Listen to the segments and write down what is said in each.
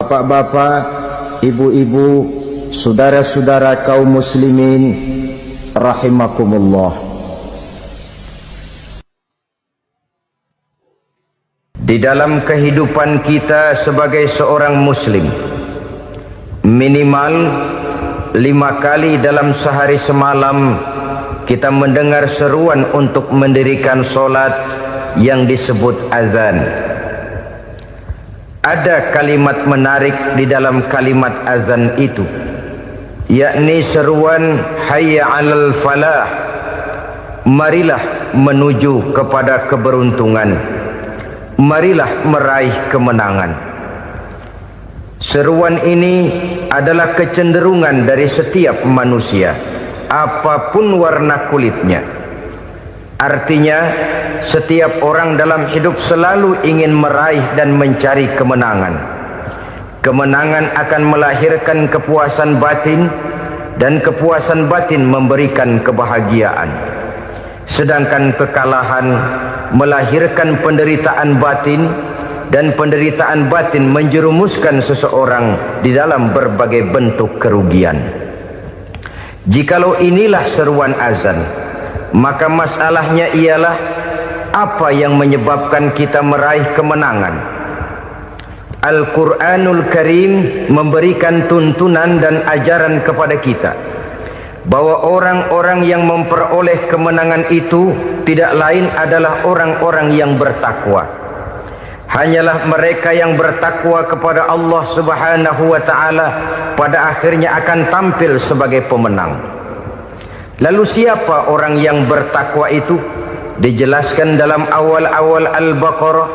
bapak-bapak, ibu-ibu, saudara-saudara kaum muslimin rahimakumullah. Di dalam kehidupan kita sebagai seorang muslim, minimal 5 kali dalam sehari semalam kita mendengar seruan untuk mendirikan solat yang disebut azan. Ada kalimat menarik di dalam kalimat azan itu, yakni seruan hayya 'alal falah, marilah menuju kepada keberuntungan, marilah meraih kemenangan. Seruan ini adalah kecenderungan dari setiap manusia, apapun warna kulitnya. Artinya, setiap orang dalam hidup selalu ingin meraih dan mencari kemenangan. Kemenangan akan melahirkan kepuasan batin, dan kepuasan batin memberikan kebahagiaan. Sedangkan kekalahan melahirkan penderitaan batin, dan penderitaan batin menjerumuskan seseorang di dalam berbagai bentuk kerugian. Jikalau inilah seruan azan, maka masalahnya ialah apa yang menyebabkan kita meraih kemenangan. Al-Quranul Karim memberikan tuntunan dan ajaran kepada kita bahwa orang-orang yang memperoleh kemenangan itu tidak lain adalah orang-orang yang bertakwa. Hanyalah mereka yang bertakwa kepada Allah Subhanahu wa ta'ala pada akhirnya akan tampil sebagai pemenang. Lalu siapa orang yang bertakwa itu? Dijelaskan dalam awal-awal Al-Baqarah,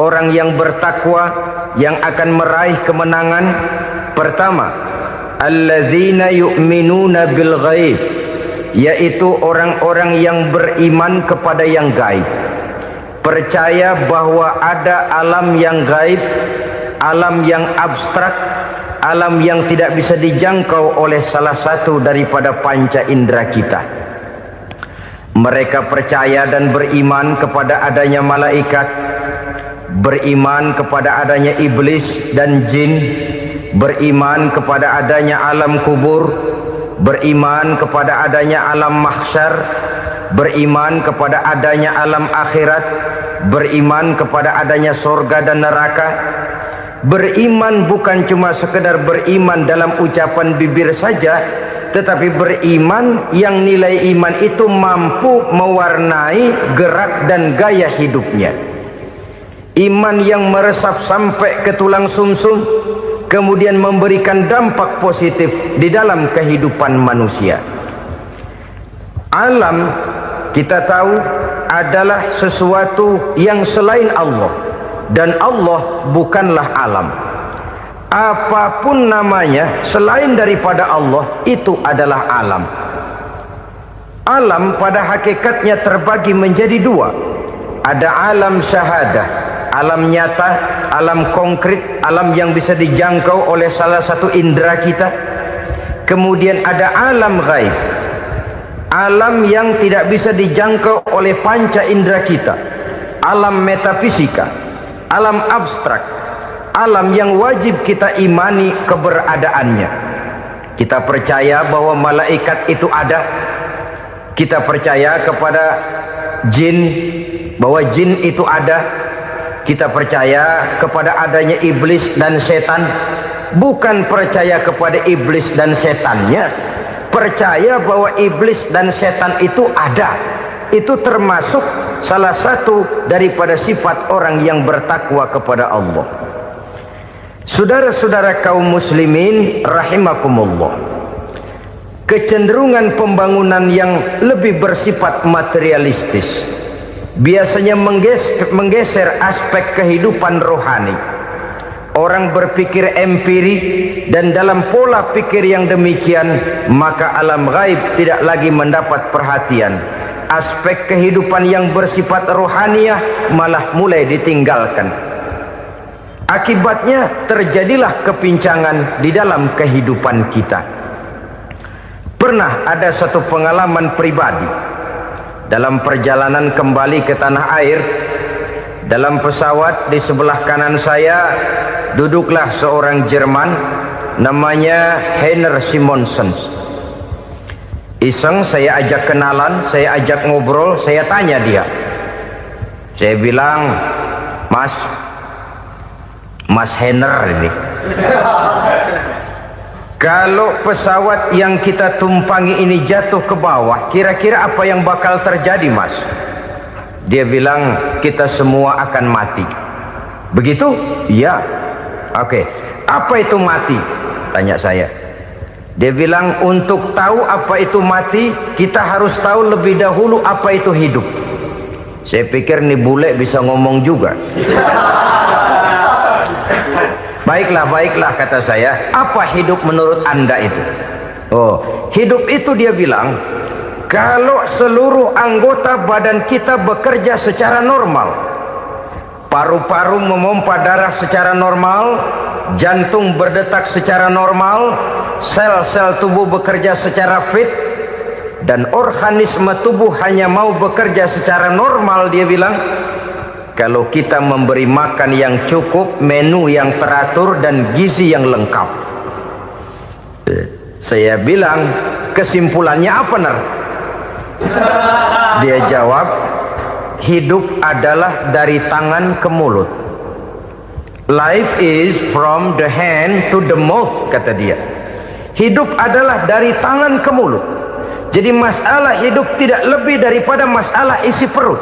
orang yang bertakwa yang akan meraih kemenangan. Pertama, allazina yu'minuna bil ghaib, yaitu orang-orang yang beriman kepada yang gaib, percaya bahwa ada alam yang gaib, alam yang abstrak, alam yang tidak bisa dijangkau oleh salah satu daripada panca indera kita. Mereka percaya dan beriman kepada adanya malaikat, beriman kepada adanya iblis dan jin, beriman kepada adanya alam kubur, beriman kepada adanya alam mahsyar, beriman kepada adanya alam akhirat, beriman kepada adanya surga dan neraka. Beriman bukan cuma sekedar beriman dalam ucapan bibir saja, tetapi beriman yang nilai iman itu mampu mewarnai gerak dan gaya hidupnya. Iman yang meresap sampai ke tulang sumsum, kemudian memberikan dampak positif di dalam kehidupan manusia. Alam, kita tahu, adalah sesuatu yang selain Allah, dan Allah bukanlah alam. Apapun namanya selain daripada Allah, itu adalah alam. Alam pada hakikatnya terbagi menjadi dua. Ada alam syahadah, alam nyata, alam konkret, alam yang bisa dijangkau oleh salah satu indera kita. Kemudian ada alam ghaib, alam yang tidak bisa dijangkau oleh panca indera kita, alam metafisika, alam abstrak, alam yang wajib kita imani keberadaannya. Kita percaya bahwa malaikat itu ada, kita percaya kepada jin, bahwa jin itu ada, kita percaya kepada adanya iblis dan setan. Bukan percaya kepada iblis dan setannya, percaya bahwa iblis dan setan itu ada. Itu termasuk salah satu daripada sifat orang yang bertakwa kepada Allah. Saudara-saudara kaum muslimin rahimakumullah, kecenderungan pembangunan yang lebih bersifat materialistis biasanya menggeser aspek kehidupan rohani. Orang berpikir empiri, dan dalam pola pikir yang demikian maka alam gaib tidak lagi mendapat perhatian. Aspek kehidupan yang bersifat rohaniah malah mulai ditinggalkan. Akibatnya terjadilah kepincangan di dalam kehidupan kita. Pernah ada satu pengalaman pribadi dalam perjalanan kembali ke tanah air. Dalam pesawat di sebelah kanan saya duduklah seorang Jerman, namanya Heiner Simonsen. Iseng saya ajak kenalan, saya ajak ngobrol, saya tanya dia. Saya bilang, Mas Heiner ini, kalau pesawat yang kita tumpangi ini jatuh ke bawah, kira-kira apa yang bakal terjadi, Mas? Dia bilang, kita semua akan mati. Begitu? Iya. Oke. Apa itu mati? Tanya saya. Dia bilang, untuk tahu apa itu mati, kita harus tahu lebih dahulu apa itu hidup. Saya pikir nih bule bisa ngomong juga. Baiklah kata saya. Apa hidup menurut Anda itu? Oh, hidup itu dia bilang, kalau seluruh anggota badan kita bekerja secara normal, paru-paru memompa darah secara normal, jantung berdetak secara normal, sel-sel tubuh bekerja secara fit, dan organisme tubuh hanya mau bekerja secara normal, dia bilang, kalau kita memberi makan yang cukup, menu yang teratur, dan gizi yang lengkap. Saya bilang, kesimpulannya apa, Ner? Dia jawab, hidup adalah dari tangan ke mulut. Life is from the hand to the mouth, kata dia. Hidup adalah dari tangan ke mulut. Jadi masalah hidup tidak lebih daripada masalah isi perut.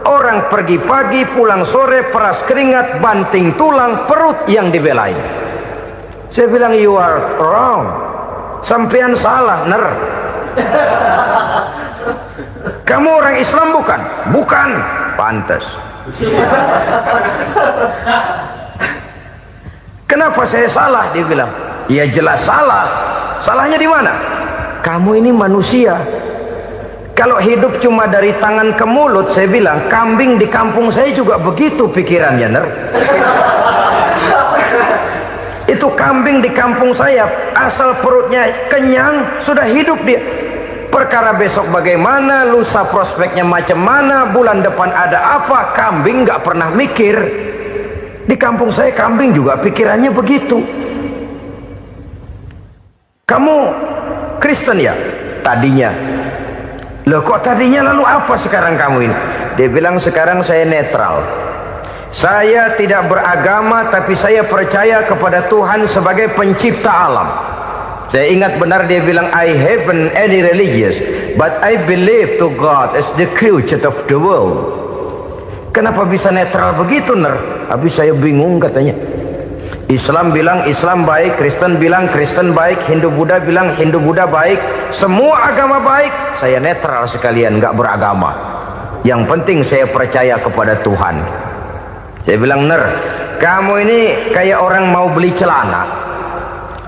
Orang pergi pagi, pulang sore, peras keringat, banting tulang, perut yang dibelain. Saya bilang, you are wrong. Sampean salah, Ner. Kamu orang Islam bukan? Bukan. Pantas. Kenapa saya salah? Dia bilang, ya jelas salah. Salahnya di mana? Kamu ini manusia. Kalau hidup cuma dari tangan ke mulut, saya bilang, kambing di kampung saya juga begitu pikirannya, Ner. Itu kambing di kampung saya, asal perutnya kenyang, sudah hidup dia. Perkara besok bagaimana, lusa prospeknya macam mana, bulan depan ada apa, kambing nggak pernah mikir. Di kampung saya kambing juga pikirannya begitu. Kamu Kristen ya? Tadinya. Loh kok tadinya, lalu apa sekarang kamu ini? Dia bilang, sekarang saya netral. Saya tidak beragama, tapi saya percaya kepada Tuhan sebagai pencipta alam. Saya ingat benar dia bilang, I haven't any religious, but I believe to God as the creator of the world. Kenapa bisa netral begitu, Ner? Habis saya bingung katanya. Islam bilang Islam baik, Kristen bilang Kristen baik, Hindu Buddha bilang Hindu Buddha baik, semua agama baik. Saya netral sekalian, nggak beragama. Yang penting saya percaya kepada Tuhan. Saya bilang, Ner, kamu ini kayak orang mau beli celana.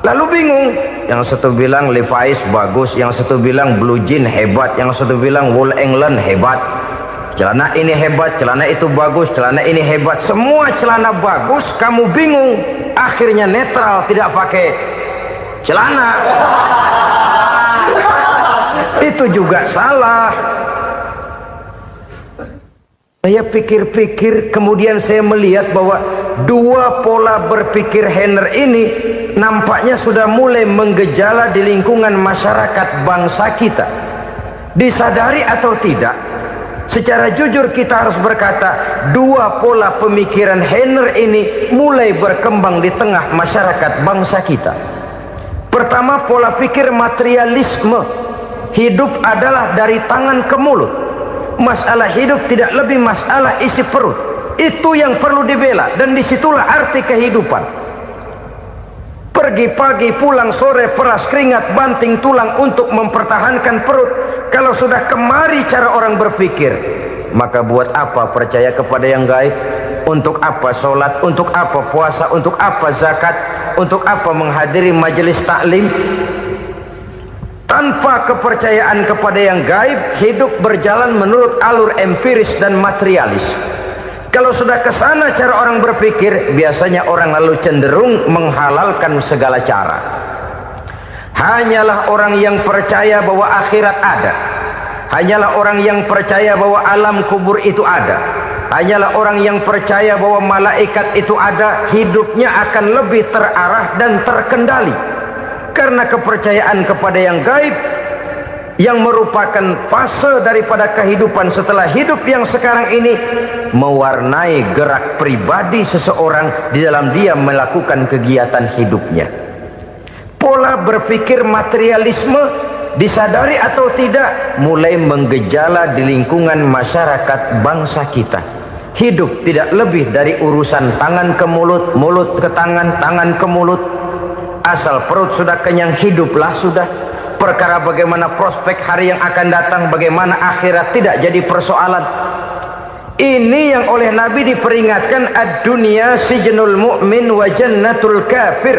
Lalu bingung, yang satu bilang Levi's bagus, yang satu bilang Blue Jean hebat, yang satu bilang Wool England hebat. Celana ini hebat, celana itu bagus, celana ini hebat, semua celana bagus, kamu bingung. Akhirnya netral, tidak pakai celana. Itu juga salah. Saya pikir-pikir, kemudian saya melihat bahwa dua pola berpikir Heiner ini nampaknya sudah mulai menggejala di lingkungan masyarakat bangsa kita. Disadari atau tidak, secara jujur kita harus berkata, dua pola pemikiran Heiner ini mulai berkembang di tengah masyarakat bangsa kita. Pertama, pola pikir materialisme. Hidup adalah dari tangan ke mulut. Masalah hidup tidak lebih masalah isi perut. Itu yang perlu dibela, dan disitulah arti kehidupan. Pergi pagi, pulang sore, peras keringat, banting tulang untuk mempertahankan perut. Kalau sudah kemari cara orang berpikir, maka buat apa percaya kepada yang gaib? Untuk apa sholat? Untuk apa puasa? Untuk apa zakat? Untuk apa menghadiri majelis taklim? Tanpa kepercayaan kepada yang gaib, hidup berjalan menurut alur empiris dan materialis. Kalau sudah ke sana cara orang berpikir, biasanya orang lalu cenderung menghalalkan segala cara. Hanyalah orang yang percaya bahwa akhirat ada, hanyalah orang yang percaya bahwa alam kubur itu ada, hanyalah orang yang percaya bahwa malaikat itu ada, hidupnya akan lebih terarah dan terkendali. Karena kepercayaan kepada yang gaib, yang merupakan fase daripada kehidupan setelah hidup yang sekarang ini, mewarnai gerak pribadi seseorang di dalam dia melakukan kegiatan hidupnya. Pola berpikir materialisme, disadari atau tidak, mulai menggejala di lingkungan masyarakat bangsa kita. Hidup tidak lebih dari urusan tangan ke mulut, mulut ke tangan, tangan ke mulut. Asal perut sudah kenyang, hiduplah sudah. Perkara bagaimana prospek hari yang akan datang, bagaimana akhirat, tidak jadi persoalan. Ini yang oleh Nabi diperingatkan, ad-dunya sijnul mu'min wa jannatul kafir.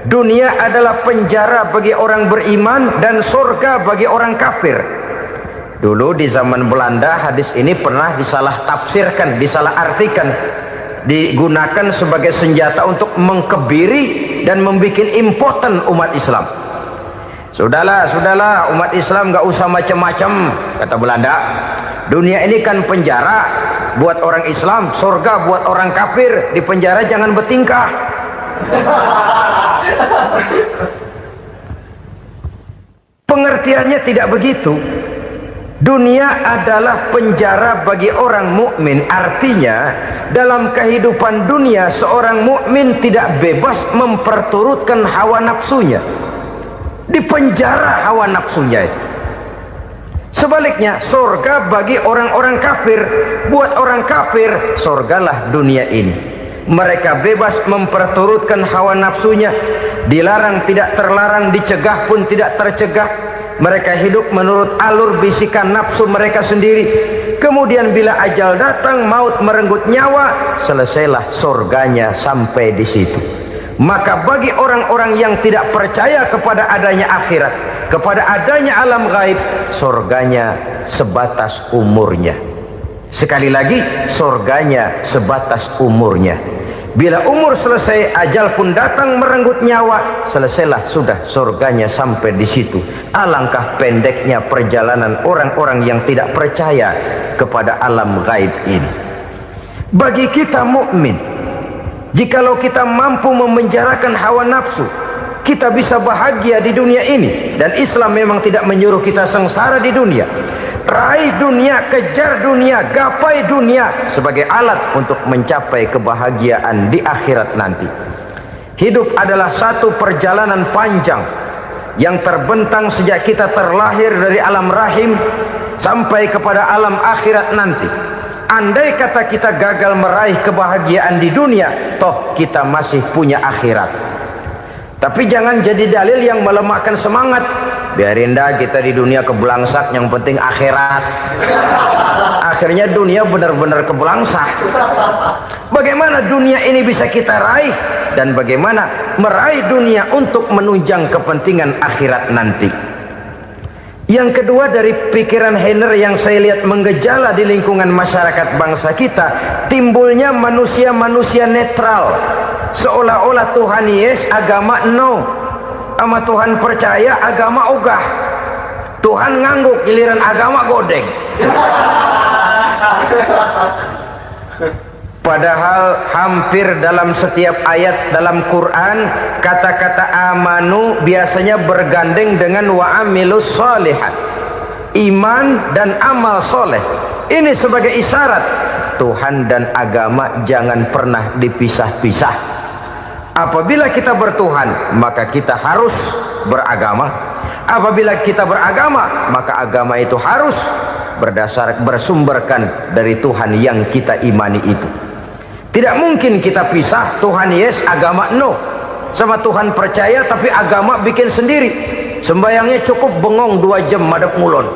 Dunia adalah penjara bagi orang beriman dan surga bagi orang kafir. Dulu di zaman Belanda hadis ini pernah disalah tafsirkan, disalah artikan, digunakan sebagai senjata untuk mengkebiri dan membuat impoten umat Islam. Sudahlah umat Islam gak usah macam-macam, kata Belanda. Dunia ini kan penjara buat orang Islam, surga buat orang kafir. Di penjara jangan bertingkah. Pengertiannya tidak begitu. Dunia adalah penjara bagi orang mukmin. Artinya dalam kehidupan dunia seorang mukmin tidak bebas memperturutkan hawa nafsunya. Dipenjara hawa nafsunya. Sebaliknya surga bagi orang-orang kafir. Buat orang kafir surgalah dunia ini. Mereka bebas memperturutkan hawa nafsunya, dilarang tidak terlarang, dicegah pun tidak tercegah. Mereka hidup menurut alur bisikan nafsu mereka sendiri. Kemudian bila ajal datang, maut merenggut nyawa, selesailah surganya sampai di situ. Maka bagi orang-orang yang tidak percaya kepada adanya akhirat, kepada adanya alam gaib, surganya sebatas umurnya. Sekali lagi, surganya sebatas umurnya. Bila umur selesai, ajal pun datang merenggut nyawa, selesailah sudah surganya sampai di situ. Alangkah pendeknya perjalanan orang-orang yang tidak percaya kepada alam gaib ini. Bagi kita mukmin, jikalau kita mampu memenjarakan hawa nafsu, kita bisa bahagia di dunia ini. Dan Islam memang tidak menyuruh kita sengsara di dunia. Raih dunia, kejar dunia, gapai dunia sebagai alat untuk mencapai kebahagiaan di akhirat nanti. Hidup adalah satu perjalanan panjang yang terbentang sejak kita terlahir dari alam rahim sampai kepada alam akhirat nanti. Andai kata kita gagal meraih kebahagiaan di dunia, toh kita masih punya akhirat. Tapi jangan jadi dalil yang melemahkan semangat. Biarin dah kita di dunia kebelangsak, yang penting akhirat. Akhirnya dunia benar-benar kebelangsak. Bagaimana dunia ini bisa kita raih, dan bagaimana meraih dunia untuk menunjang kepentingan akhirat nanti. Yang kedua, dari pikiran Heiner yang saya lihat menggejala di lingkungan masyarakat bangsa kita, timbulnya manusia-manusia netral. Seolah-olah Tuhan yes, agama no. Sama Tuhan percaya, agama ogah. Tuhan ngangguk, giliran agama godeng. Padahal hampir dalam setiap ayat dalam Quran, kata-kata amanu biasanya bergandeng dengan wa amilus sholihat. Iman dan amal soleh. Ini sebagai isyarat Tuhan dan agama jangan pernah dipisah-pisah. Apabila kita bertuhan, maka kita harus beragama. Apabila kita beragama, maka agama itu harus bersumberkan dari Tuhan yang kita imani itu. Tidak mungkin kita pisah, Tuhan yes, agama no. Sama Tuhan percaya tapi agama bikin sendiri. Sembayangnya cukup bengong 2 jam madep mulon.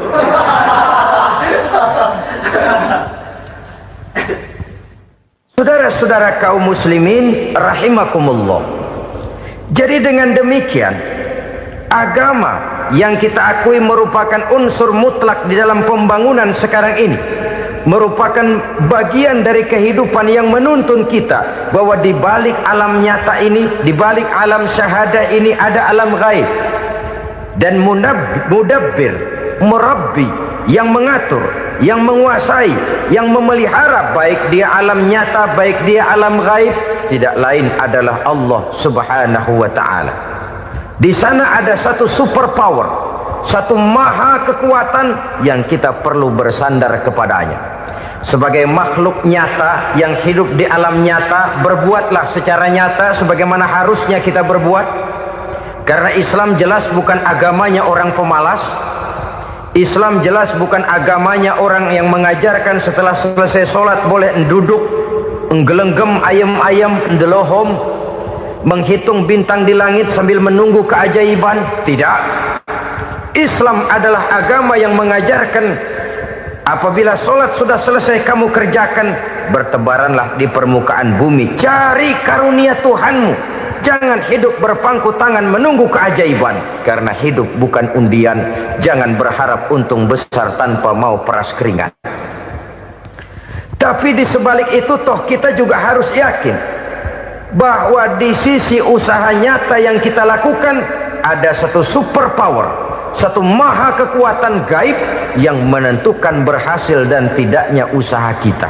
Saudara-saudara kaum muslimin rahimakumullah. Jadi dengan demikian, agama yang kita akui merupakan unsur mutlak di dalam pembangunan sekarang ini, merupakan bagian dari kehidupan yang menuntun kita bahwa di balik alam nyata ini, di balik alam syahadah ini ada alam gaib. Dan mudabbir, murabbi yang mengatur, yang menguasai, yang memelihara, baik dia alam nyata, baik dia alam gaib, tidak lain adalah Allah Subhanahu wa ta'ala. Di sana ada satu super power, satu maha kekuatan yang kita perlu bersandar kepadanya. Sebagai makhluk nyata yang hidup di alam nyata, berbuatlah secara nyata sebagaimana harusnya kita berbuat. Karena Islam jelas bukan agamanya orang pemalas. Islam jelas bukan agamanya orang yang mengajarkan setelah selesai sholat boleh duduk, nggelenggem ayam-ayam, ndelohom, menghitung bintang di langit sambil menunggu keajaiban. Tidak. Islam adalah agama yang mengajarkan apabila sholat sudah selesai kamu kerjakan, bertebaranlah di permukaan bumi, cari karunia Tuhanmu. Jangan hidup berpangku tangan menunggu keajaiban, karena hidup bukan undian. Jangan berharap untung besar tanpa mau peras keringat. Tapi di sebalik itu toh kita juga harus yakin bahwa di sisi usaha nyata yang kita lakukan ada satu super power, satu maha kekuatan gaib yang menentukan berhasil dan tidaknya usaha kita.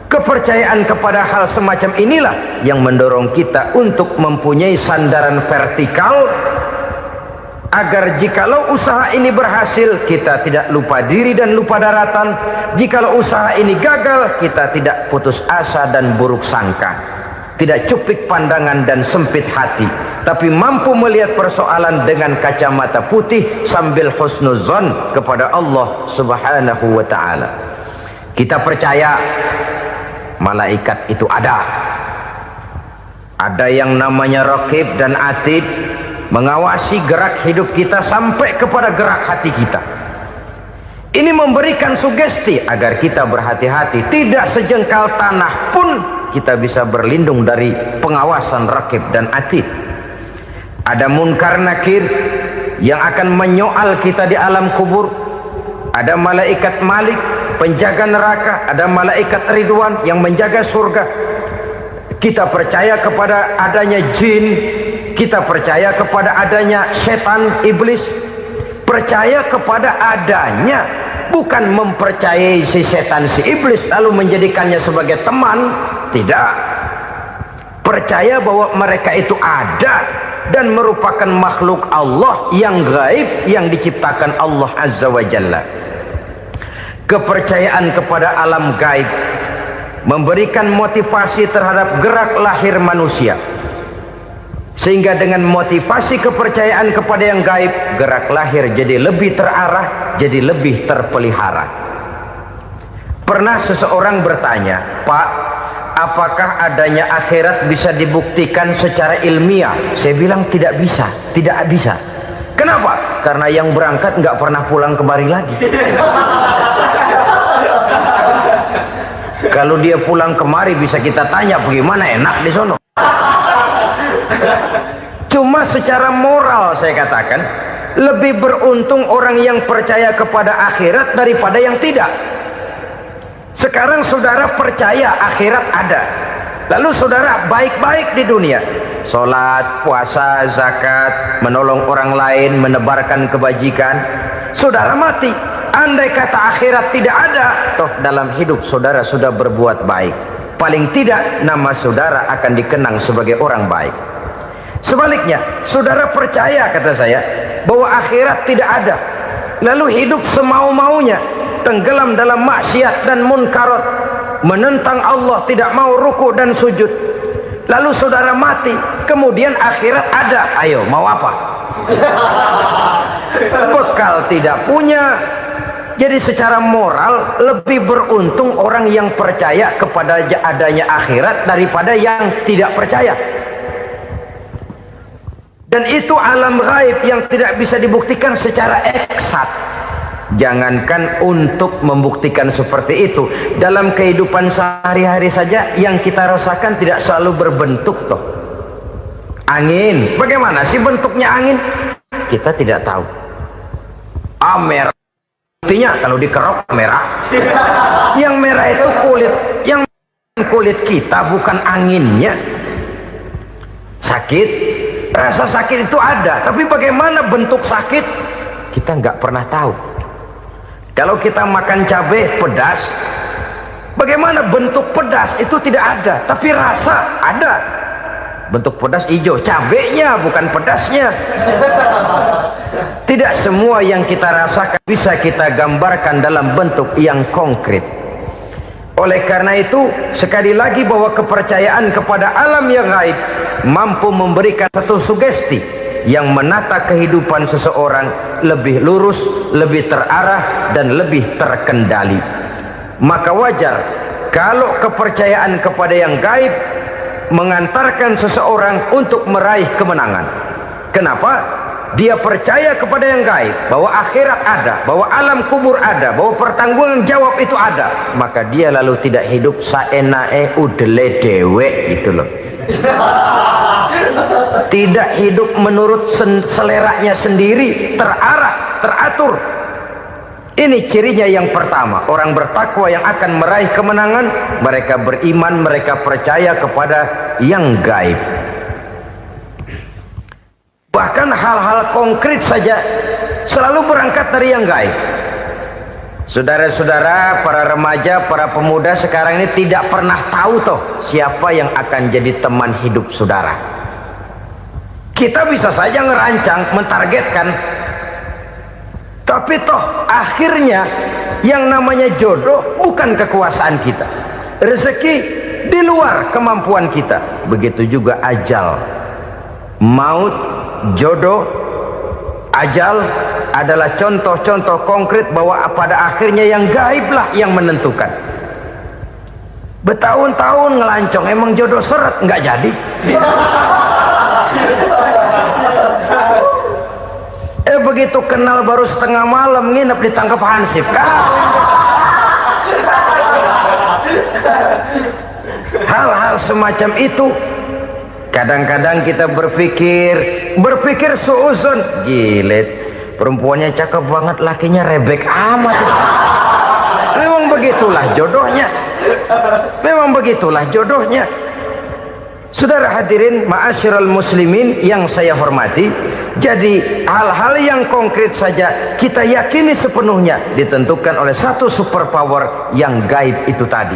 Kepercayaan kepada hal semacam inilah yang mendorong kita untuk mempunyai sandaran vertikal, agar jikalau usaha ini berhasil, kita tidak lupa diri dan lupa daratan. Jikalau usaha ini gagal, kita tidak putus asa dan buruk sangka, tidak cupik pandangan dan sempit hati, tapi mampu melihat persoalan dengan kacamata putih sambil husnuzon kepada Allah Subhanahu wa ta'ala. Kita percaya malaikat itu ada yang namanya Raqib dan Atid, mengawasi gerak hidup kita sampai kepada gerak hati kita. Ini memberikan sugesti agar kita berhati-hati, tidak sejengkal tanah pun kita bisa berlindung dari pengawasan Raqib dan Atid. Ada Munkar Nakir yang akan menyoal kita di alam kubur. Ada malaikat Malik, penjaga neraka. Ada malaikat Ridwan yang menjaga surga. Kita percaya kepada adanya jin, kita percaya kepada adanya setan, iblis. Percaya kepada adanya, bukan mempercayai si setan, si iblis lalu menjadikannya sebagai teman. Tidak. Percaya bahwa mereka itu ada dan merupakan makhluk Allah yang gaib, yang diciptakan Allah Azza wa Jalla. Kepercayaan kepada alam gaib memberikan motivasi terhadap gerak lahir manusia, sehingga dengan motivasi kepercayaan kepada yang gaib, gerak lahir jadi lebih terarah, jadi lebih terpelihara. Pernah seseorang bertanya, "Pak, apakah adanya akhirat bisa dibuktikan secara ilmiah?" Saya bilang tidak bisa, tidak bisa. Kenapa? Karena yang berangkat nggak pernah pulang kembali lagi. Kalau dia pulang kemari bisa kita tanya bagaimana enak di sono. Cuma secara moral saya katakan, lebih beruntung orang yang percaya kepada akhirat daripada yang tidak. Sekarang saudara percaya akhirat ada, lalu saudara baik-baik di dunia, sholat, puasa, zakat, menolong orang lain, menebarkan kebajikan. Saudara mati, andai kata akhirat tidak ada, toh dalam hidup saudara sudah berbuat baik. Paling tidak nama saudara akan dikenang sebagai orang baik. Sebaliknya, saudara percaya, kata saya, bahwa akhirat tidak ada, lalu hidup semau-maunya, tenggelam dalam maksiat dan munkarat, menentang Allah, tidak mau ruku dan sujud. Lalu saudara mati, kemudian akhirat ada, ayo mau apa? Bekal tidak punya. Jadi secara moral lebih beruntung orang yang percaya kepada adanya akhirat daripada yang tidak percaya. Dan itu alam gaib yang tidak bisa dibuktikan secara eksat. Jangankan untuk membuktikan seperti itu, dalam kehidupan sehari-hari saja yang kita rasakan tidak selalu berbentuk toh. Angin, bagaimana sih bentuknya angin? Kita tidak tahu. Merah, buktinya kalau dikerok merah. Yang merah itu kulit, yang kulit kita bukan anginnya. Sakit, rasa sakit itu ada, tapi bagaimana bentuk sakit kita nggak pernah tahu. Kalau kita makan cabai pedas, bagaimana bentuk pedas itu tidak ada, tapi rasa ada. Bentuk pedas hijau, cabenya bukan pedasnya. Tidak semua yang kita rasakan bisa kita gambarkan dalam bentuk yang konkret. Oleh karena itu, sekali lagi bahwa kepercayaan kepada alam yang gaib mampu memberikan satu sugesti yang menata kehidupan seseorang lebih lurus, lebih terarah, dan lebih terkendali. Maka wajar kalau kepercayaan kepada yang gaib mengantarkan seseorang untuk meraih kemenangan. Kenapa? Dia percaya kepada yang gaib, bahwa akhirat ada, bahwa alam kubur ada, bahwa pertanggungan jawab itu ada. Maka dia lalu tidak hidup saenae udele dewe, itu loh. Tidak hidup menurut seleranya sendiri, terarah, teratur. Ini cirinya yang pertama. Orang bertakwa yang akan meraih kemenangan, mereka beriman, mereka percaya kepada yang gaib. Bahkan hal-hal konkret saja selalu berangkat dari yang gaib. Saudara-saudara, para remaja, para pemuda sekarang ini tidak pernah tahu toh siapa yang akan jadi teman hidup saudara. Kita bisa saja ngerancang, mentargetkan, tapi toh akhirnya yang namanya jodoh bukan kekuasaan kita. Rezeki di luar kemampuan kita. Begitu juga ajal. Maut, jodoh, ajal adalah contoh-contoh konkret bahwa pada akhirnya yang gaiblah yang menentukan. Bertahun-tahun ngelancong, emang jodoh seret, nggak jadi. Begitu kenal baru setengah malam nginep ditangkap hansip kan. Hal-hal semacam itu kadang-kadang kita berpikir suuzon, gilet, perempuannya cakep banget, lakinya rebek amat. Memang begitulah jodohnya. Memang begitulah jodohnya. Saudara hadirin ma'asyiral muslimin yang saya hormati, jadi hal-hal yang konkret saja kita yakini sepenuhnya ditentukan oleh satu superpower yang gaib itu tadi.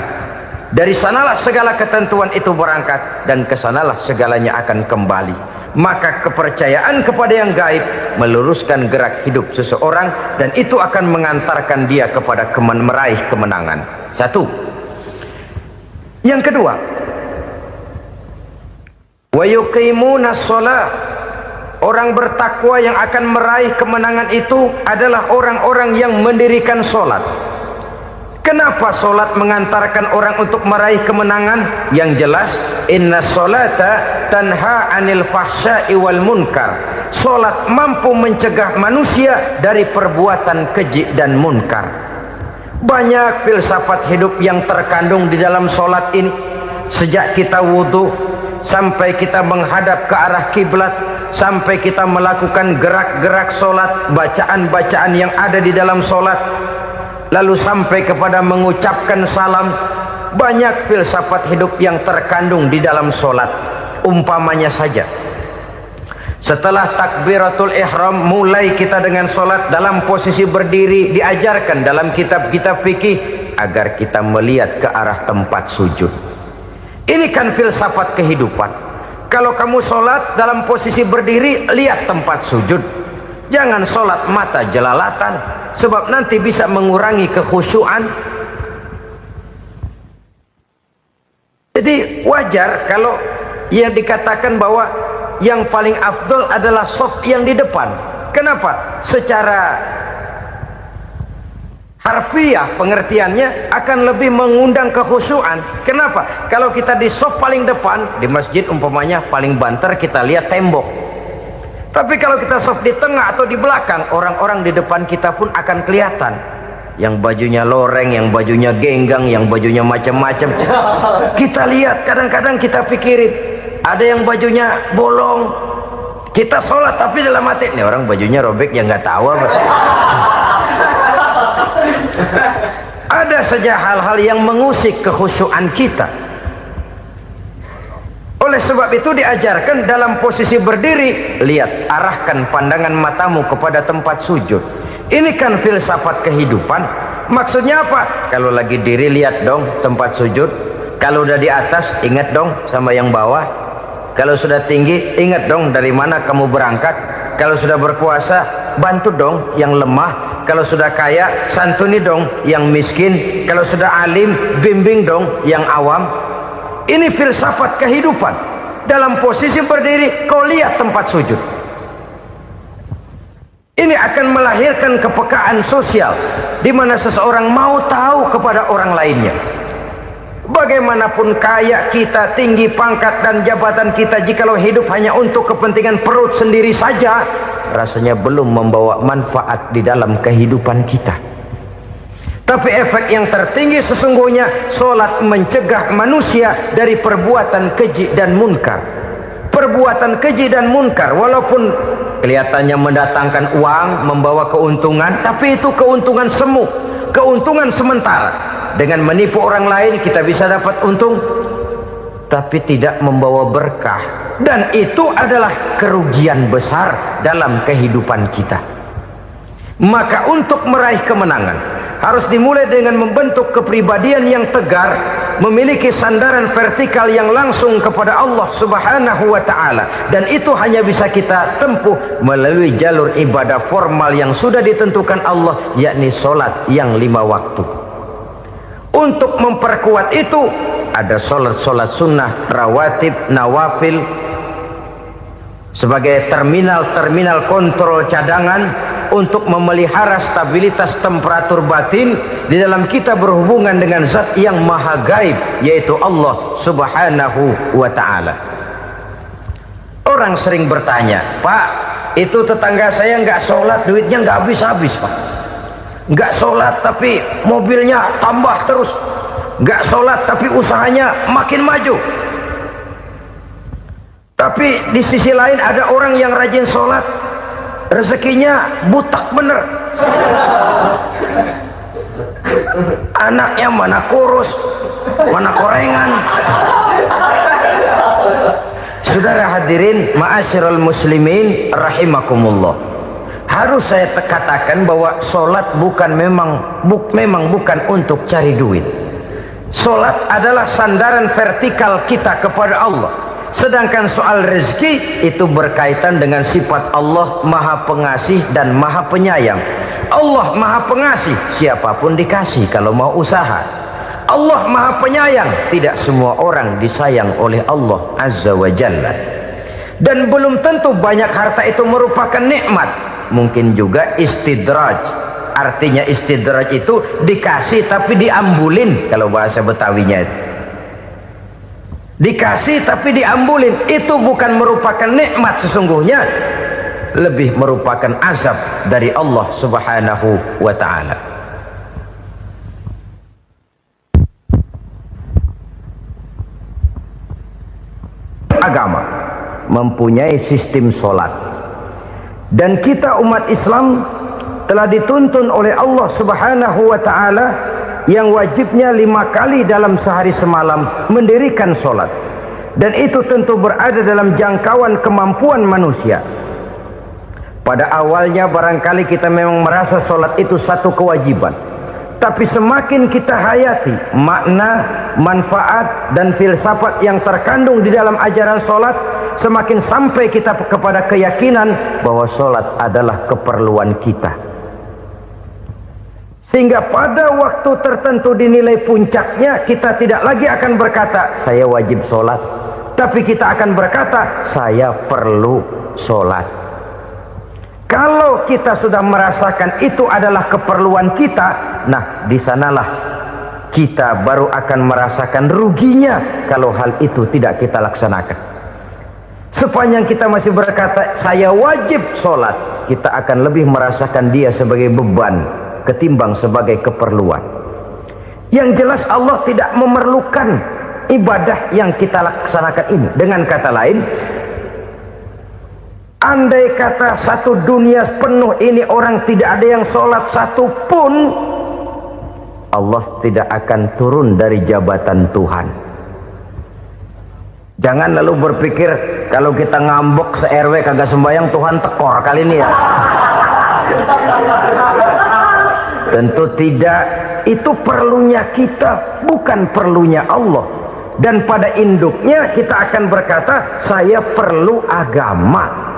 Dari sanalah segala ketentuan itu berangkat dan kesanalah segalanya akan kembali. Maka kepercayaan kepada yang gaib meluruskan gerak hidup seseorang dan itu akan mengantarkan dia kepada meraih kemenangan. Satu. Yang kedua, wa yuqimuna shalah. Orang bertakwa yang akan meraih kemenangan itu adalah orang-orang yang mendirikan sholat. Kenapa sholat mengantarkan orang untuk meraih kemenangan? Yang jelas, inna sholata tanha anil fahsya'i wal munkar. Sholat mampu mencegah manusia dari perbuatan keji dan munkar. Banyak filsafat hidup yang terkandung di dalam sholat ini. Sejak kita wudhu sampai kita menghadap ke arah kiblat, sampai kita melakukan gerak-gerak sholat, bacaan-bacaan yang ada di dalam sholat, lalu sampai kepada mengucapkan salam. Banyak filsafat hidup yang terkandung di dalam sholat. Umpamanya saja, setelah takbiratul ihram mulai kita dengan sholat dalam posisi berdiri, diajarkan dalam kitab-kitab fikih agar kita melihat ke arah tempat sujud. Ini kan filsafat kehidupan. Kalau kamu sholat dalam posisi berdiri, lihat tempat sujud. Jangan sholat mata jelalatan, sebab nanti bisa mengurangi kekhusyuan. Jadi wajar kalau yang dikatakan bahwa yang paling afdol adalah shaf yang di depan. Kenapa? Secara harfiah pengertiannya akan lebih mengundang kekhusyuan. Kenapa? Kalau kita di shaf paling depan di masjid umpamanya paling banter kita lihat tembok. Tapi kalau kita shaf di tengah atau di belakang, orang-orang di depan kita pun akan kelihatan. Yang bajunya loreng, yang bajunya genggang, yang bajunya macam-macam. Kita lihat, kadang-kadang kita pikirin, ada yang bajunya bolong. Kita sholat tapi dalam hati, nih orang bajunya robek ya nggak tahu apa. Ada saja hal-hal yang mengusik kekhusyuan kita. Oleh sebab itu diajarkan dalam posisi berdiri, lihat, arahkan pandangan matamu kepada tempat sujud. Ini kan filsafat kehidupan. Maksudnya apa? Kalau lagi diri lihat dong tempat sujud. Kalau udah di atas ingat dong sama yang bawah. Kalau sudah tinggi ingat dong dari mana kamu berangkat. Kalau sudah berkuasa bantu dong yang lemah. Kalau sudah kaya santuni dong yang miskin. Kalau sudah alim bimbing dong yang awam. Ini filsafat kehidupan. Dalam posisi berdiri kau lihat tempat sujud. Ini akan melahirkan kepekaan sosial di mana seseorang mau tahu kepada orang lainnya. Bagaimanapun kaya kita, tinggi pangkat dan jabatan kita, jikalau hidup hanya untuk kepentingan perut sendiri saja, rasanya belum membawa manfaat di dalam kehidupan kita. Tapi efek yang tertinggi sesungguhnya, solat mencegah manusia dari perbuatan keji dan munkar. Perbuatan keji dan munkar walaupun kelihatannya mendatangkan uang, membawa keuntungan, tapi itu keuntungan semu, keuntungan sementara. Dengan menipu orang lain kita bisa dapat untung, tapi tidak membawa berkah. Dan itu adalah kerugian besar dalam kehidupan kita. Maka untuk meraih kemenangan harus dimulai dengan membentuk kepribadian yang tegar, memiliki sandaran vertikal yang langsung kepada Allah Subhanahu wa ta'ala. Dan itu hanya bisa kita tempuh melalui jalur ibadah formal yang sudah ditentukan Allah, yakni solat yang 5 waktu. Untuk memperkuat itu ada solat-solat sunnah, rawatib, nawafil sebagai terminal-terminal kontrol cadangan untuk memelihara stabilitas temperatur batin di dalam kita berhubungan dengan zat yang maha gaib, yaitu Allah Subhanahu wa ta'ala. Orang sering bertanya, Pak, itu tetangga saya nggak sholat, duitnya nggak habis-habis, Pak. Nggak sholat tapi mobilnya tambah terus. Nggak sholat tapi usahanya makin maju. Tapi di sisi lain ada orang yang rajin sholat, rezekinya butak bener. Anaknya mana kurus, mana korengan. Saudara hadirin ma'asyiral muslimin rahimakumullah. Harus saya katakan bahwa solat memang bukan untuk cari duit. Solat adalah sandaran vertikal kita kepada Allah. Sedangkan soal rezeki itu berkaitan dengan sifat Allah maha pengasih dan maha penyayang. Allah maha pengasih, siapapun dikasih kalau mau usaha. Allah maha penyayang, tidak semua orang disayang oleh Allah Azza wa Jalla. Dan belum tentu banyak harta itu merupakan nikmat. Mungkin juga istidraj. Artinya istidraj itu dikasih tapi diambulin, kalau bahasa Betawinya itu. Dikasih tapi diambulin, itu bukan merupakan nikmat sesungguhnya, lebih merupakan azab dari Allah Subhanahu wa ta'ala. Agama mempunyai sistem solat, dan kita umat Islam telah dituntun oleh Allah Subhanahu wa ta'ala yang wajibnya 5 kali dalam sehari semalam mendirikan solat. Dan itu tentu berada dalam jangkauan kemampuan manusia. Pada awalnya barangkali kita memang merasa solat itu satu kewajiban, tapi semakin kita hayati makna, manfaat dan filsafat yang terkandung di dalam ajaran solat, semakin sampai kita kepada keyakinan bahwa solat adalah keperluan kita. Sehingga pada waktu tertentu dinilai puncaknya, kita tidak lagi akan berkata saya wajib solat, tapi kita akan berkata saya perlu solat. Kalau kita sudah merasakan itu adalah keperluan kita, nah di sanalah kita baru akan merasakan ruginya kalau hal itu tidak kita laksanakan. Sepanjang kita masih berkata saya wajib sholat, kita akan lebih merasakan dia sebagai beban ketimbang sebagai keperluan. Yang jelas Allah tidak memerlukan ibadah yang kita laksanakan ini. Dengan kata lain, andai kata satu dunia penuh ini orang tidak ada yang sholat satu pun, Allah tidak akan turun dari jabatan Tuhan. Jangan lalu berpikir kalau kita ngambek se-RW kagak sembahyang Tuhan tekor kali ini ya. Tentu tidak. Itu perlunya kita, bukan perlunya Allah. Dan pada induknya kita akan berkata, saya perlu agama.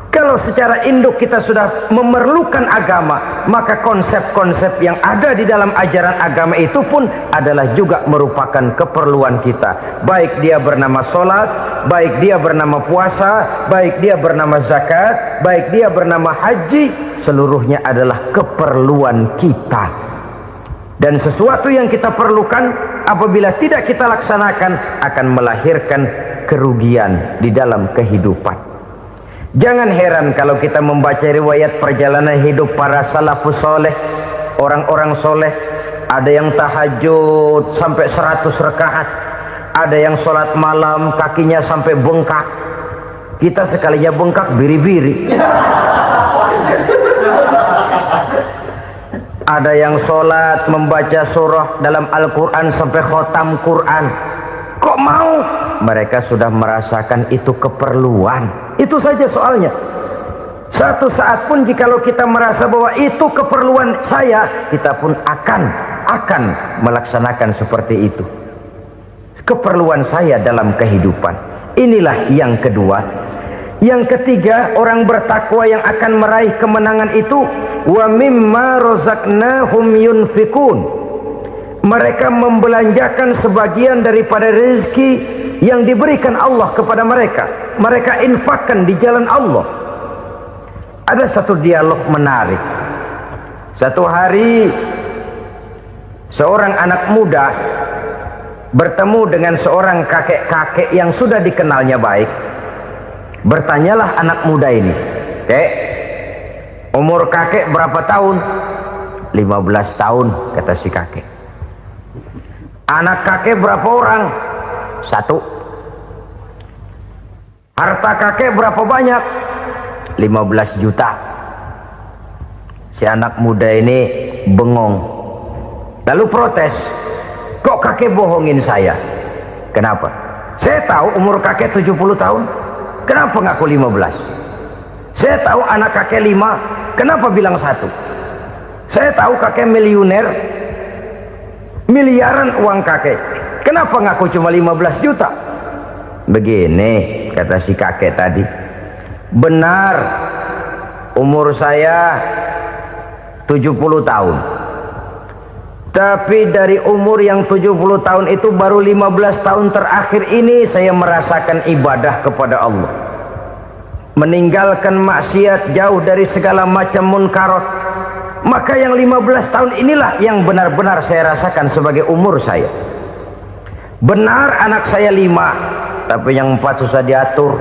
Kalau secara induk kita sudah memerlukan agama, maka konsep-konsep yang ada di dalam ajaran agama itu pun adalah juga merupakan keperluan kita. Baik dia bernama sholat, baik dia bernama puasa, baik dia bernama zakat, baik dia bernama haji, seluruhnya adalah keperluan kita. Dan sesuatu yang kita perlukan apabila tidak kita laksanakan akan melahirkan kerugian di dalam kehidupan. Jangan heran kalau kita membaca riwayat perjalanan hidup para salafus soleh, orang-orang soleh. Ada yang tahajud sampai 100 rakaat, ada yang sholat malam kakinya sampai bengkak. Kita sekalinya bengkak biri-biri. Ada yang sholat membaca surah dalam Al-Quran sampai khotam Quran. Kok mau? Mereka sudah merasakan itu keperluan. Itu saja soalnya. Satu saat pun jikalau kita merasa bahwa itu keperluan saya, kita pun akan melaksanakan seperti itu. Keperluan saya dalam kehidupan. Inilah yang kedua. Yang ketiga, orang bertakwa yang akan meraih kemenangan itu, wa mimma razaqnahum yunfikun. Mereka membelanjakan sebagian daripada rezeki yang diberikan Allah kepada mereka. Mereka infakkan di jalan Allah. Ada satu dialog menarik. Satu hari seorang anak muda bertemu dengan seorang kakek-kakek yang sudah dikenalnya baik. Bertanyalah anak muda ini, "Kek, umur kakek berapa tahun?" 15 tahun, kata si kakek. "Anak kakek berapa orang?" 1. "Harta kakek berapa banyak?" 15 juta. Si anak muda ini bengong, lalu protes, "Kok kakek bohongin saya?" "Kenapa?" "Saya tahu umur kakek 70 tahun. Kenapa ngaku 15? Saya tahu anak kakek 5. Kenapa bilang 1? Saya tahu kakek miliuner, miliaran uang kakek. Kenapa ngaku cuma 15 juta? Begini, kata si kakek tadi. Benar, umur saya 70 tahun. Tapi dari umur yang 70 tahun itu baru 15 tahun terakhir ini saya merasakan ibadah kepada Allah. Meninggalkan maksiat, jauh dari segala macam munkarat. Maka yang 15 tahun inilah yang benar-benar saya rasakan sebagai umur saya. Benar anak saya 5, tapi yang 4 susah diatur.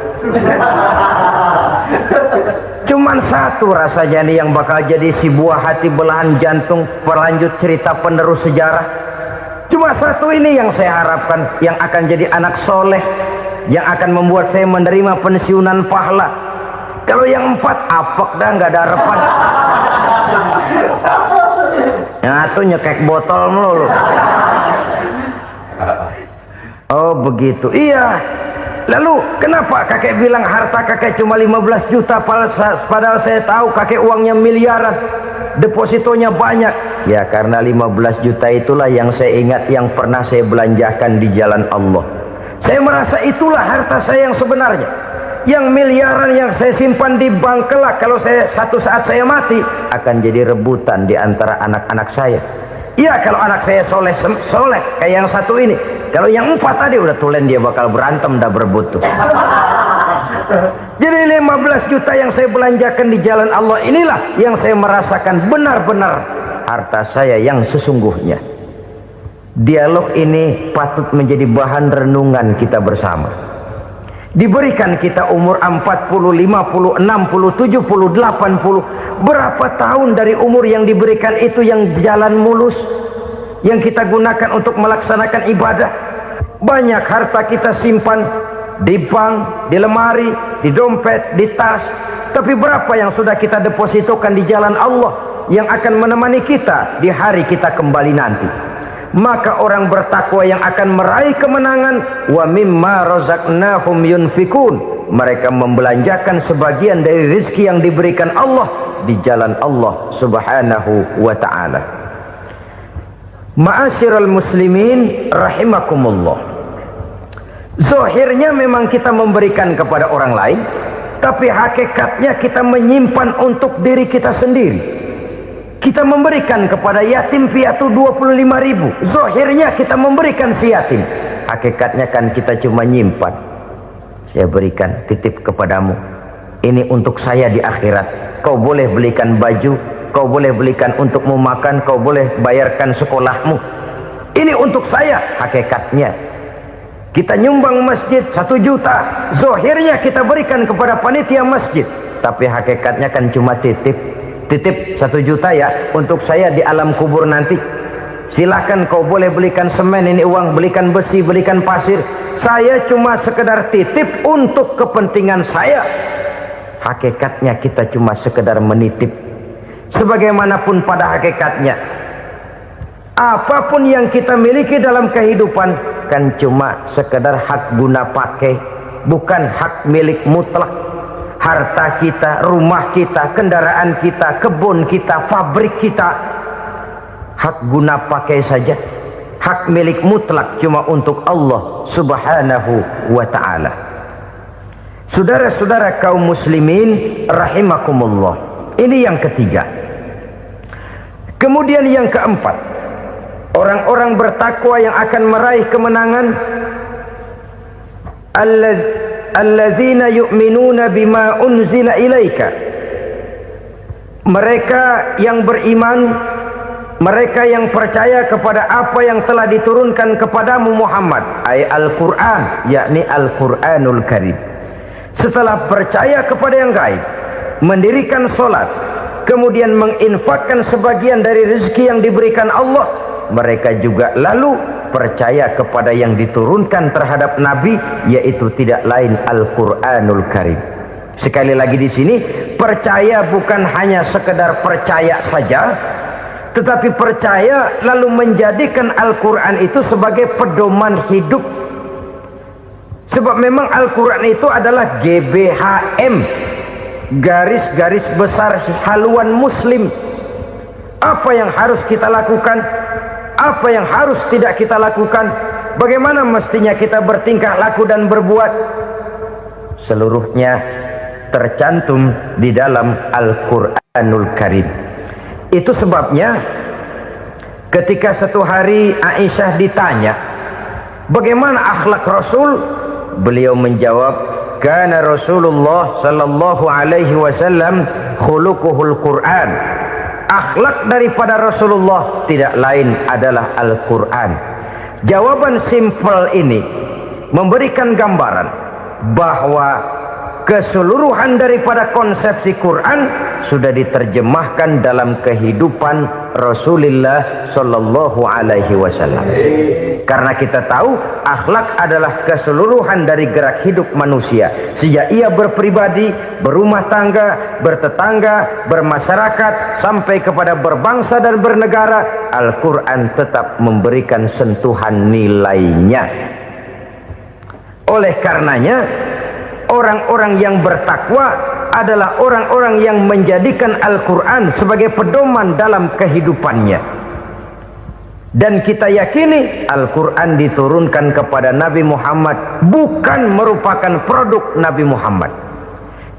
Cuman 1 rasanya nih yang bakal jadi si buah hati belahan jantung berlanjut cerita penerus sejarah. Cuma 1 ini yang saya harapkan, yang akan jadi anak soleh, yang akan membuat saya menerima pensiunan pahala. Kalau yang 4 apek dah, nggak ada harapan. Yang 1 nyekek botol melulu. Oh begitu, iya. Lalu kenapa kakek bilang harta kakek cuma 15 juta padahal saya tahu kakek uangnya miliaran, depositonya banyak? Ya karena 15 juta itulah yang saya ingat yang pernah saya belanjakan di jalan Allah. Saya merasa itulah harta saya yang sebenarnya. Yang miliaran yang saya simpan di bank kelak kalau satu saat saya mati akan jadi rebutan di antara anak-anak saya. Iya kalau anak saya soleh kayak yang 1 ini. Kalau yang 4 tadi udah tulen dia bakal berantem dah berebut tuh. Jadi 15 juta yang saya belanjakan di jalan Allah inilah yang saya merasakan benar-benar harta saya yang sesungguhnya. Dialog ini patut menjadi bahan renungan kita bersama. Diberikan kita umur 40, 50, 60, 70, 80. Berapa tahun dari umur yang diberikan itu yang jalan mulus, yang kita gunakan untuk melaksanakan ibadah? Banyak harta kita simpan di bank, di lemari, di dompet, di tas. Tapi berapa yang sudah kita depositokan di jalan Allah yang akan menemani kita di hari kita kembali nanti? Maka orang bertakwa yang akan meraih kemenangan, wa mimma razaqnahum yunfikun. Mereka membelanjakan sebagian dari rezeki yang diberikan Allah infak di jalan Allah subhanahu wa ta'ala. Ma'asyiral muslimin rahimakumullah, zahirnya memang kita memberikan kepada orang lain, tapi hakikatnya kita menyimpan untuk diri kita sendiri. Kita memberikan kepada yatim piatu 25.000, zahirnya kita memberikan si yatim, hakikatnya kan kita cuma nyimpan. Saya berikan, titip kepadamu, ini untuk saya di akhirat. Kau boleh belikan baju, kau boleh belikan untukmu makan, kau boleh bayarkan sekolahmu, ini untuk saya. Hakikatnya kita nyumbang masjid 1 juta, zahirnya kita berikan kepada panitia masjid, tapi hakikatnya kan cuma titip 1 juta ya, untuk saya di alam kubur nanti. Silahkan kau boleh belikan semen, ini uang, belikan besi, belikan pasir, saya cuma sekedar titip untuk kepentingan saya. Hakikatnya kita cuma sekedar menitip. Sebagaimanapun pada hakikatnya, apapun yang kita miliki dalam kehidupan kan cuma sekedar hak guna pakai, bukan hak milik mutlak. Harta kita, rumah kita, kendaraan kita, kebun kita, pabrik kita, hak guna pakai saja. Hak milik mutlak cuma untuk Allah subhanahu wa ta'ala. Saudara-saudara kaum muslimin rahimakumullah, ini yang ketiga. Kemudian yang keempat, orang-orang bertakwa yang akan meraih kemenangan, allazina yu'minuna bima unzila ilaika, mereka yang beriman, mereka yang percaya kepada apa yang telah diturunkan kepadamu Muhammad, ay Al-Quran, yakni Al-Quranul Karim. Setelah percaya kepada yang gaib, mendirikan solat, kemudian menginfakkan sebagian dari rezeki yang diberikan Allah, mereka juga lalu percaya kepada yang diturunkan terhadap Nabi, yaitu tidak lain Al-Quranul Karim. Sekali lagi di sini, percaya bukan hanya sekedar percaya saja, tetapi percaya lalu menjadikan Al-Quran itu sebagai pedoman hidup. Sebab memang Al-Quran itu adalah GBHM, garis-garis besar haluan muslim. Apa yang harus kita lakukan, apa yang harus tidak kita lakukan, bagaimana mestinya kita bertingkah laku dan berbuat, seluruhnya tercantum di dalam Al-Quranul Karim. Itu sebabnya ketika satu hari Aisyah ditanya bagaimana akhlak Rasul, beliau menjawab, kana Rasulullah sallallahu alaihi wasallam khuluquhul Quran. Akhlak daripada Rasulullah tidak lain adalah Al-Quran. Jawaban simpel ini memberikan gambaran bahwa keseluruhan daripada konsepsi Quran sudah diterjemahkan dalam kehidupan Rasulullah sallallahu alaihi wasallam. Karena kita tahu akhlak adalah keseluruhan dari gerak hidup manusia, sejak ia berpribadi, berumah tangga, bertetangga, bermasyarakat, sampai kepada berbangsa dan bernegara. Al-Quran tetap memberikan sentuhan nilainya. Oleh karenanya, orang-orang yang bertakwa adalah orang-orang yang menjadikan Al-Quran sebagai pedoman dalam kehidupannya. Dan kita yakini Al-Quran diturunkan kepada Nabi Muhammad bukan merupakan produk Nabi Muhammad.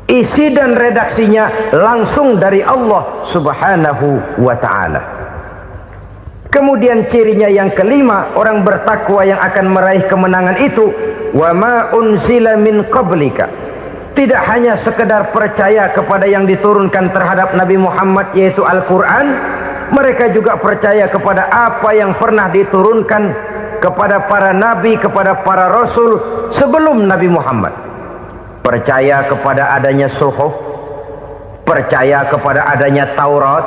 Isi dan redaksinya langsung dari Allah subhanahu wa ta'ala. Kemudian cirinya yang kelima, orang bertakwa yang akan meraih kemenangan itu, wa ma unzila min qablika. Tidak hanya sekedar percaya kepada yang diturunkan terhadap Nabi Muhammad, yaitu Al-Quran, mereka juga percaya kepada apa yang pernah diturunkan kepada para nabi, kepada para rasul sebelum Nabi Muhammad. Percaya kepada adanya suhuf, percaya kepada adanya Taurat,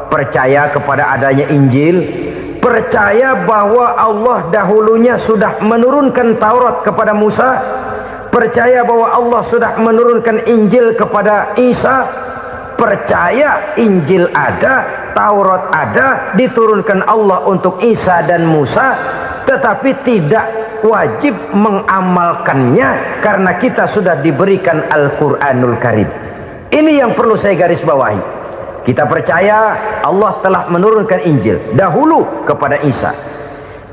percaya kepada adanya Injil, percaya bahwa Allah dahulunya sudah menurunkan Taurat kepada Musa, percaya bahwa Allah sudah menurunkan Injil kepada Isa, percaya Injil ada, Taurat ada, diturunkan Allah untuk Isa dan Musa, tetapi tidak wajib mengamalkannya karena kita sudah diberikan Al-Quranul Karim. Ini yang perlu saya garis bawahi. Kita percaya Allah telah menurunkan Injil dahulu kepada Isa.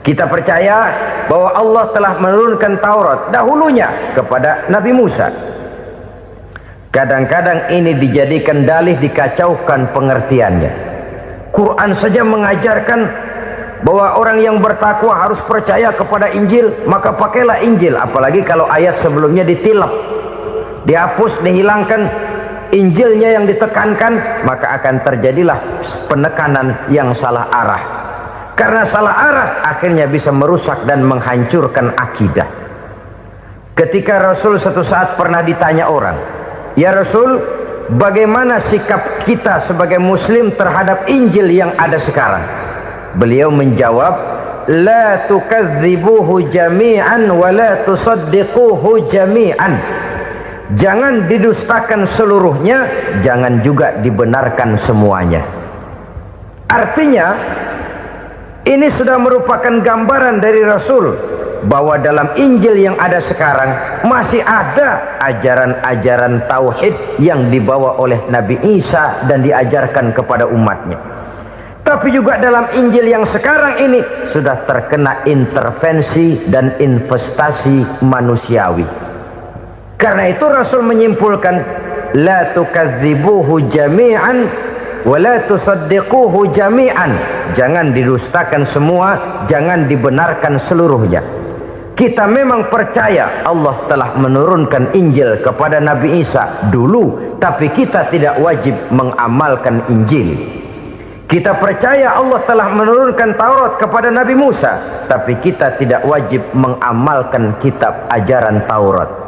Kita percaya bahwa Allah telah menurunkan Taurat dahulunya kepada Nabi Musa. Kadang-kadang ini dijadikan dalih, dikacaukan pengertiannya. Quran saja mengajarkan bahwa orang yang bertakwa harus percaya kepada Injil, maka pakailah Injil. Apalagi kalau ayat sebelumnya ditilap, dihapus, dihilangkan, Injilnya yang ditekankan, maka akan terjadilah penekanan yang salah arah. Karena salah arah akhirnya bisa merusak dan menghancurkan akidah. Ketika Rasul suatu saat pernah ditanya orang, "Ya Rasul, bagaimana sikap kita sebagai muslim terhadap Injil yang ada sekarang?" Beliau menjawab, "La tukadzibuhu jami'an wa la tusaddiquhu jami'an." Jangan didustakan seluruhnya, jangan juga dibenarkan semuanya. Artinya, ini sudah merupakan gambaran dari Rasul bahwa dalam Injil yang ada sekarang masih ada ajaran-ajaran tauhid yang dibawa oleh Nabi Isa dan diajarkan kepada umatnya. Tapi juga dalam Injil yang sekarang ini sudah terkena intervensi dan investasi manusiawi. Karena itu Rasul menyimpulkan, la tukadzibuhu jami'an wa la tusaddiquhu jami'an. Jangan didustakan semua, jangan dibenarkan seluruhnya. Kita memang percaya Allah telah menurunkan Injil kepada Nabi Isa dulu, tapi kita tidak wajib mengamalkan Injil. Kita percaya Allah telah menurunkan Taurat kepada Nabi Musa, tapi kita tidak wajib mengamalkan kitab ajaran Taurat.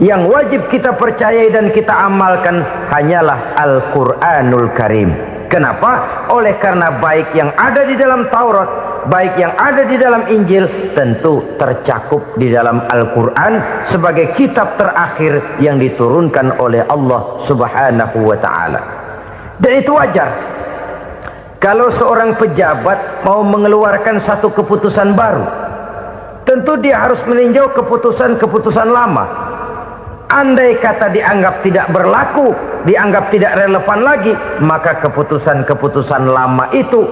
Yang wajib kita percayai dan kita amalkan hanyalah Al-Quranul Karim. Kenapa? Oleh karena baik yang ada di dalam Taurat, baik yang ada di dalam Injil, tentu tercakup di dalam Al-Quran sebagai kitab terakhir yang diturunkan oleh Allah Subhanahu wa Ta'ala. Dan itu wajar. Kalau seorang pejabat mau mengeluarkan satu keputusan baru, tentu dia harus meninjau keputusan-keputusan lama. Andai kata dianggap tidak berlaku, dianggap tidak relevan lagi, maka keputusan-keputusan lama itu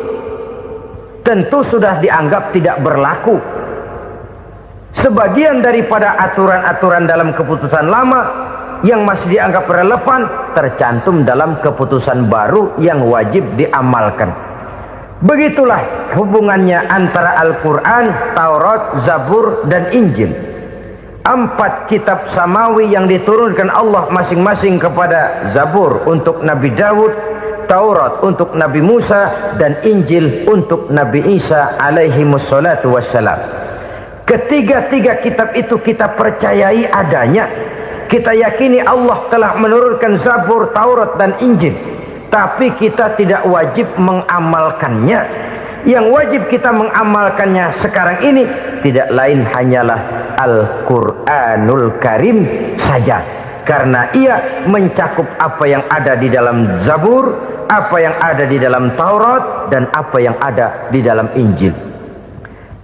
tentu sudah dianggap tidak berlaku. Sebagian daripada aturan-aturan dalam keputusan lama yang masih dianggap relevan tercantum dalam keputusan baru yang wajib diamalkan. Begitulah hubungannya antara Al-Quran, Taurat, Zabur, dan Injil. 4 kitab samawi yang diturunkan Allah masing-masing kepada Zabur untuk Nabi Daud, Taurat untuk Nabi Musa, dan Injil untuk Nabi Isa alaihi wassalatu wassalam. Ketiga-tiga kitab itu kita percayai adanya. Kita yakini Allah telah menurunkan Zabur, Taurat, dan Injil. Tapi kita tidak wajib mengamalkannya. Yang wajib kita mengamalkannya sekarang ini tidak lain hanyalah Al-Quranul Karim saja. Karena ia mencakup apa yang ada di dalam Zabur, apa yang ada di dalam Taurat, dan apa yang ada di dalam Injil.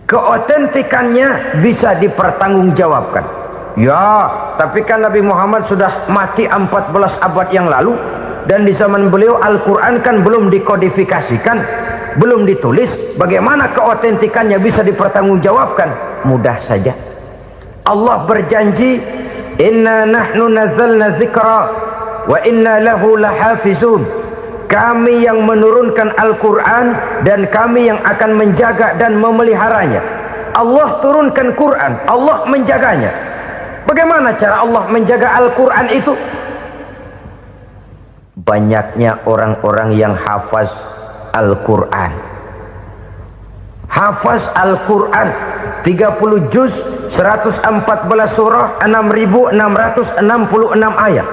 Keotentikannya bisa dipertanggungjawabkan. Ya, tapi kan Nabi Muhammad sudah mati 14 abad yang lalu, dan di zaman beliau Al-Quran kan belum dikodifikasikan, belum ditulis. Bagaimana keotentikannya bisa dipertanggungjawabkan? Mudah saja. Allah berjanji, "Inna nahnu nazzalna dzikra wa inna lahu lahafizun." Kami yang menurunkan Al-Quran dan kami yang akan menjaga dan memeliharanya. Allah turunkan Quran, Allah menjaganya. Bagaimana cara Allah menjaga Al-Quran itu? Banyaknya orang-orang yang hafaz Al-Quran. Hafaz Al-Quran 30 juz, 114 surah, 6.666 ayat.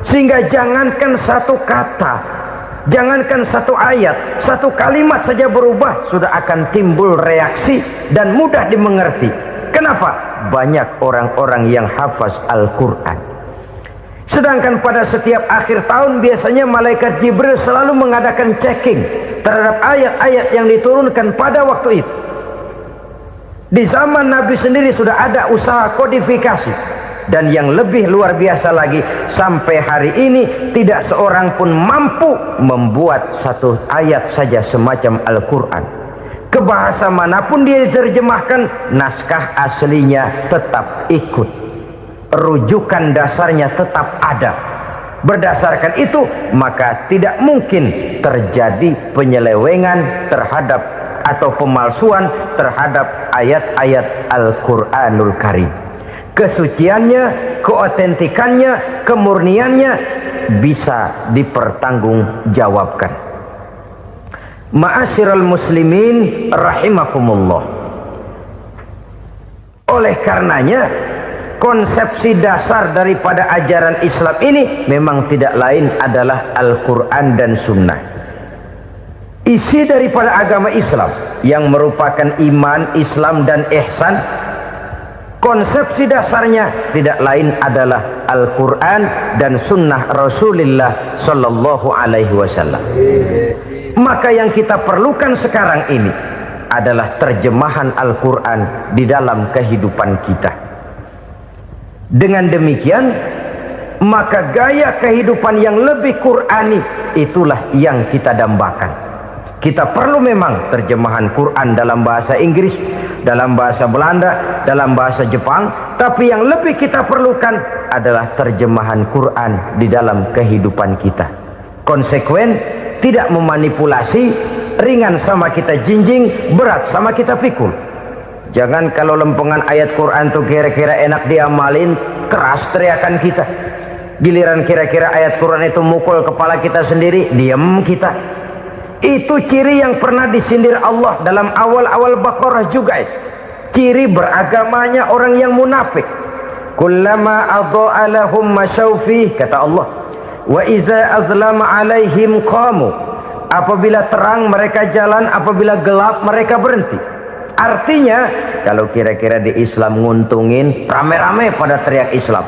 Sehingga jangankan satu kata, jangankan satu ayat, satu kalimat saja berubah sudah akan timbul reaksi dan mudah dimengerti. Kenapa? Banyak orang-orang yang hafaz Al-Quran. Sedangkan pada setiap akhir tahun biasanya malaikat Jibril selalu mengadakan checking terhadap ayat-ayat yang diturunkan pada waktu itu. Di zaman Nabi sendiri sudah ada usaha kodifikasi. Dan yang lebih luar biasa lagi, sampai hari ini tidak seorang pun mampu membuat satu ayat saja semacam Al-Quran. Ke bahasa manapun dia diterjemahkan, naskah aslinya tetap ikut, rujukan dasarnya tetap ada. Berdasarkan itu, maka tidak mungkin terjadi penyelewengan terhadap atau pemalsuan terhadap ayat-ayat Al-Quranul Karim. Kesuciannya, keotentikannya, kemurniannya bisa dipertanggungjawabkan. Ma'asyiral muslimin rahimakumullah. Oleh karenanya, konsepsi dasar daripada ajaran Islam ini memang tidak lain adalah Al-Quran dan Sunnah. Isi daripada agama Islam yang merupakan iman, Islam dan ihsan, konsepsi dasarnya tidak lain adalah Al-Quran dan Sunnah Rasulullah Sallallahu Alaihi Wasallam. Maka yang kita perlukan sekarang ini adalah terjemahan Al-Quran di dalam kehidupan kita. Dengan demikian, maka gaya kehidupan yang lebih Qurani itulah yang kita dambakan. Kita perlu memang terjemahan Quran dalam bahasa Inggris, dalam bahasa Belanda, dalam bahasa Jepang, tapi yang lebih kita perlukan adalah terjemahan Quran di dalam kehidupan kita. Konsekuen, tidak memanipulasi, ringan sama kita jinjing, berat sama kita pikul. Jangan kalau lempengan ayat Quran tuh kira-kira enak diamalin, keras teriakan kita. Giliran kira-kira ayat Quran itu mukul kepala kita sendiri, diam kita. Itu ciri yang pernah disindir Allah dalam awal-awal Baqarah juga. Ciri beragamanya orang yang munafik. Kullama adha'a lahum masyawfi, kata Allah. Wa iza azlama alaihim qamu. Apabila terang mereka jalan, apabila gelap mereka berhenti. Artinya, kalau kira-kira di Islam nguntungin, rame-rame pada teriak Islam.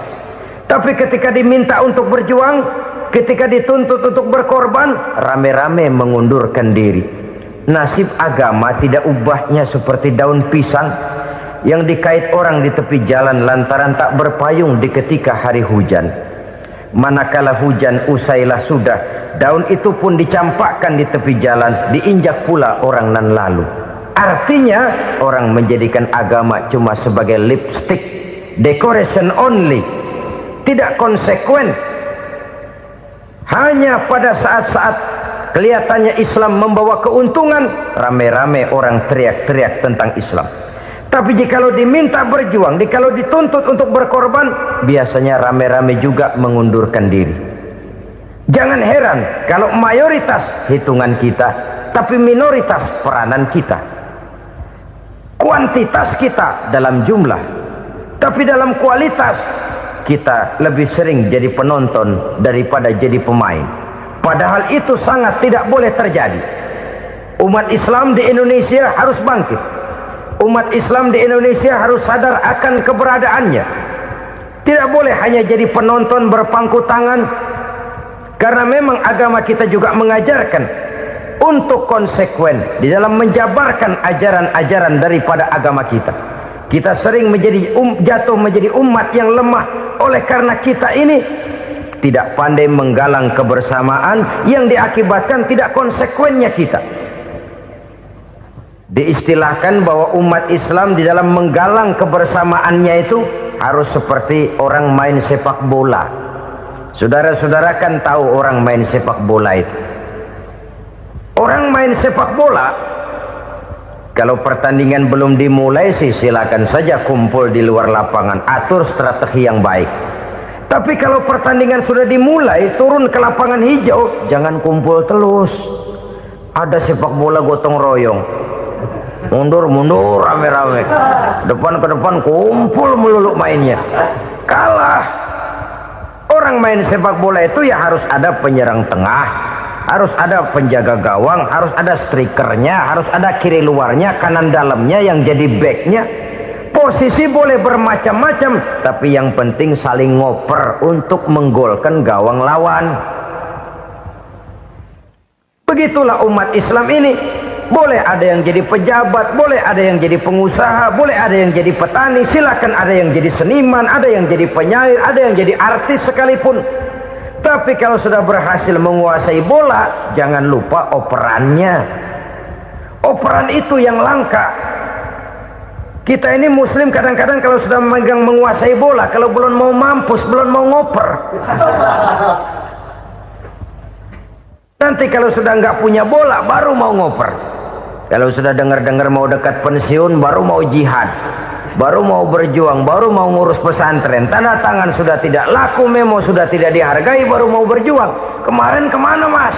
Tapi ketika diminta untuk berjuang, ketika dituntut untuk berkorban, rame-rame mengundurkan diri. Nasib agama tidak ubahnya seperti daun pisang yang dikait orang di tepi jalan lantaran tak berpayung di ketika hari hujan. Manakala hujan usailah sudah, daun itu pun dicampakkan di tepi jalan, diinjak pula orang nan lalu. Artinya, orang menjadikan agama cuma sebagai lipstick, decoration only, tidak konsekuen. Hanya pada saat-saat kelihatannya Islam membawa keuntungan, rame-rame orang teriak-teriak tentang Islam. Tapi jikalau diminta berjuang, jikalau dituntut untuk berkorban, biasanya rame-rame juga mengundurkan diri. Jangan heran kalau mayoritas hitungan kita, tapi minoritas peranan kita. Kuantitas kita dalam jumlah, tapi dalam kualitas kita lebih sering jadi penonton daripada jadi pemain. Padahal itu sangat tidak boleh terjadi. Umat Islam di Indonesia harus bangkit. Umat Islam di Indonesia harus sadar akan keberadaannya. Tidak boleh hanya jadi penonton berpangku tangan, karena memang agama kita juga mengajarkan untuk konsekuen di dalam menjabarkan ajaran-ajaran daripada agama kita. Kita sering menjadi jatuh menjadi umat yang lemah oleh karena kita ini tidak pandai menggalang kebersamaan yang diakibatkan tidak konsekuennya kita. Diistilahkan bahwa umat Islam di dalam menggalang kebersamaannya itu harus seperti orang main sepak bola. Saudara-saudara kan tahu orang main sepak bola itu. Orang main sepak bola, kalau pertandingan belum dimulai sih silakan saja kumpul di luar lapangan, atur strategi yang baik. Tapi kalau pertandingan sudah dimulai, turun ke lapangan hijau, jangan kumpul terus. Ada sepak bola gotong royong, mundur-mundur rame-rame, depan ke depan kumpul melulu mainnya. Kalah. Orang main sepak bola itu ya harus ada penyerang tengah, harus ada penjaga gawang, harus ada strikernya, harus ada kiri luarnya, kanan dalamnya yang jadi backnya. Posisi boleh bermacam-macam, tapi yang penting saling ngoper untuk menggolkan gawang lawan. Begitulah umat Islam ini. Boleh ada yang jadi pejabat, boleh ada yang jadi pengusaha, boleh ada yang jadi petani, silakan ada yang jadi seniman, ada yang jadi penyair, ada yang jadi artis sekalipun. Tapi kalau sudah berhasil menguasai bola, jangan lupa operannya. Operan itu yang langka. Kita ini muslim kadang-kadang kalau sudah memegang menguasai bola, kalau belum mau mampus, belum mau ngoper. Nanti kalau sudah nggak punya bola, baru mau ngoper. Kalau sudah dengar-dengar mau dekat pensiun, baru mau jihad, baru mau berjuang, baru mau ngurus pesantren. Tanda tangan sudah tidak laku, memo sudah tidak dihargai, baru mau berjuang. Kemarin kemana, Mas?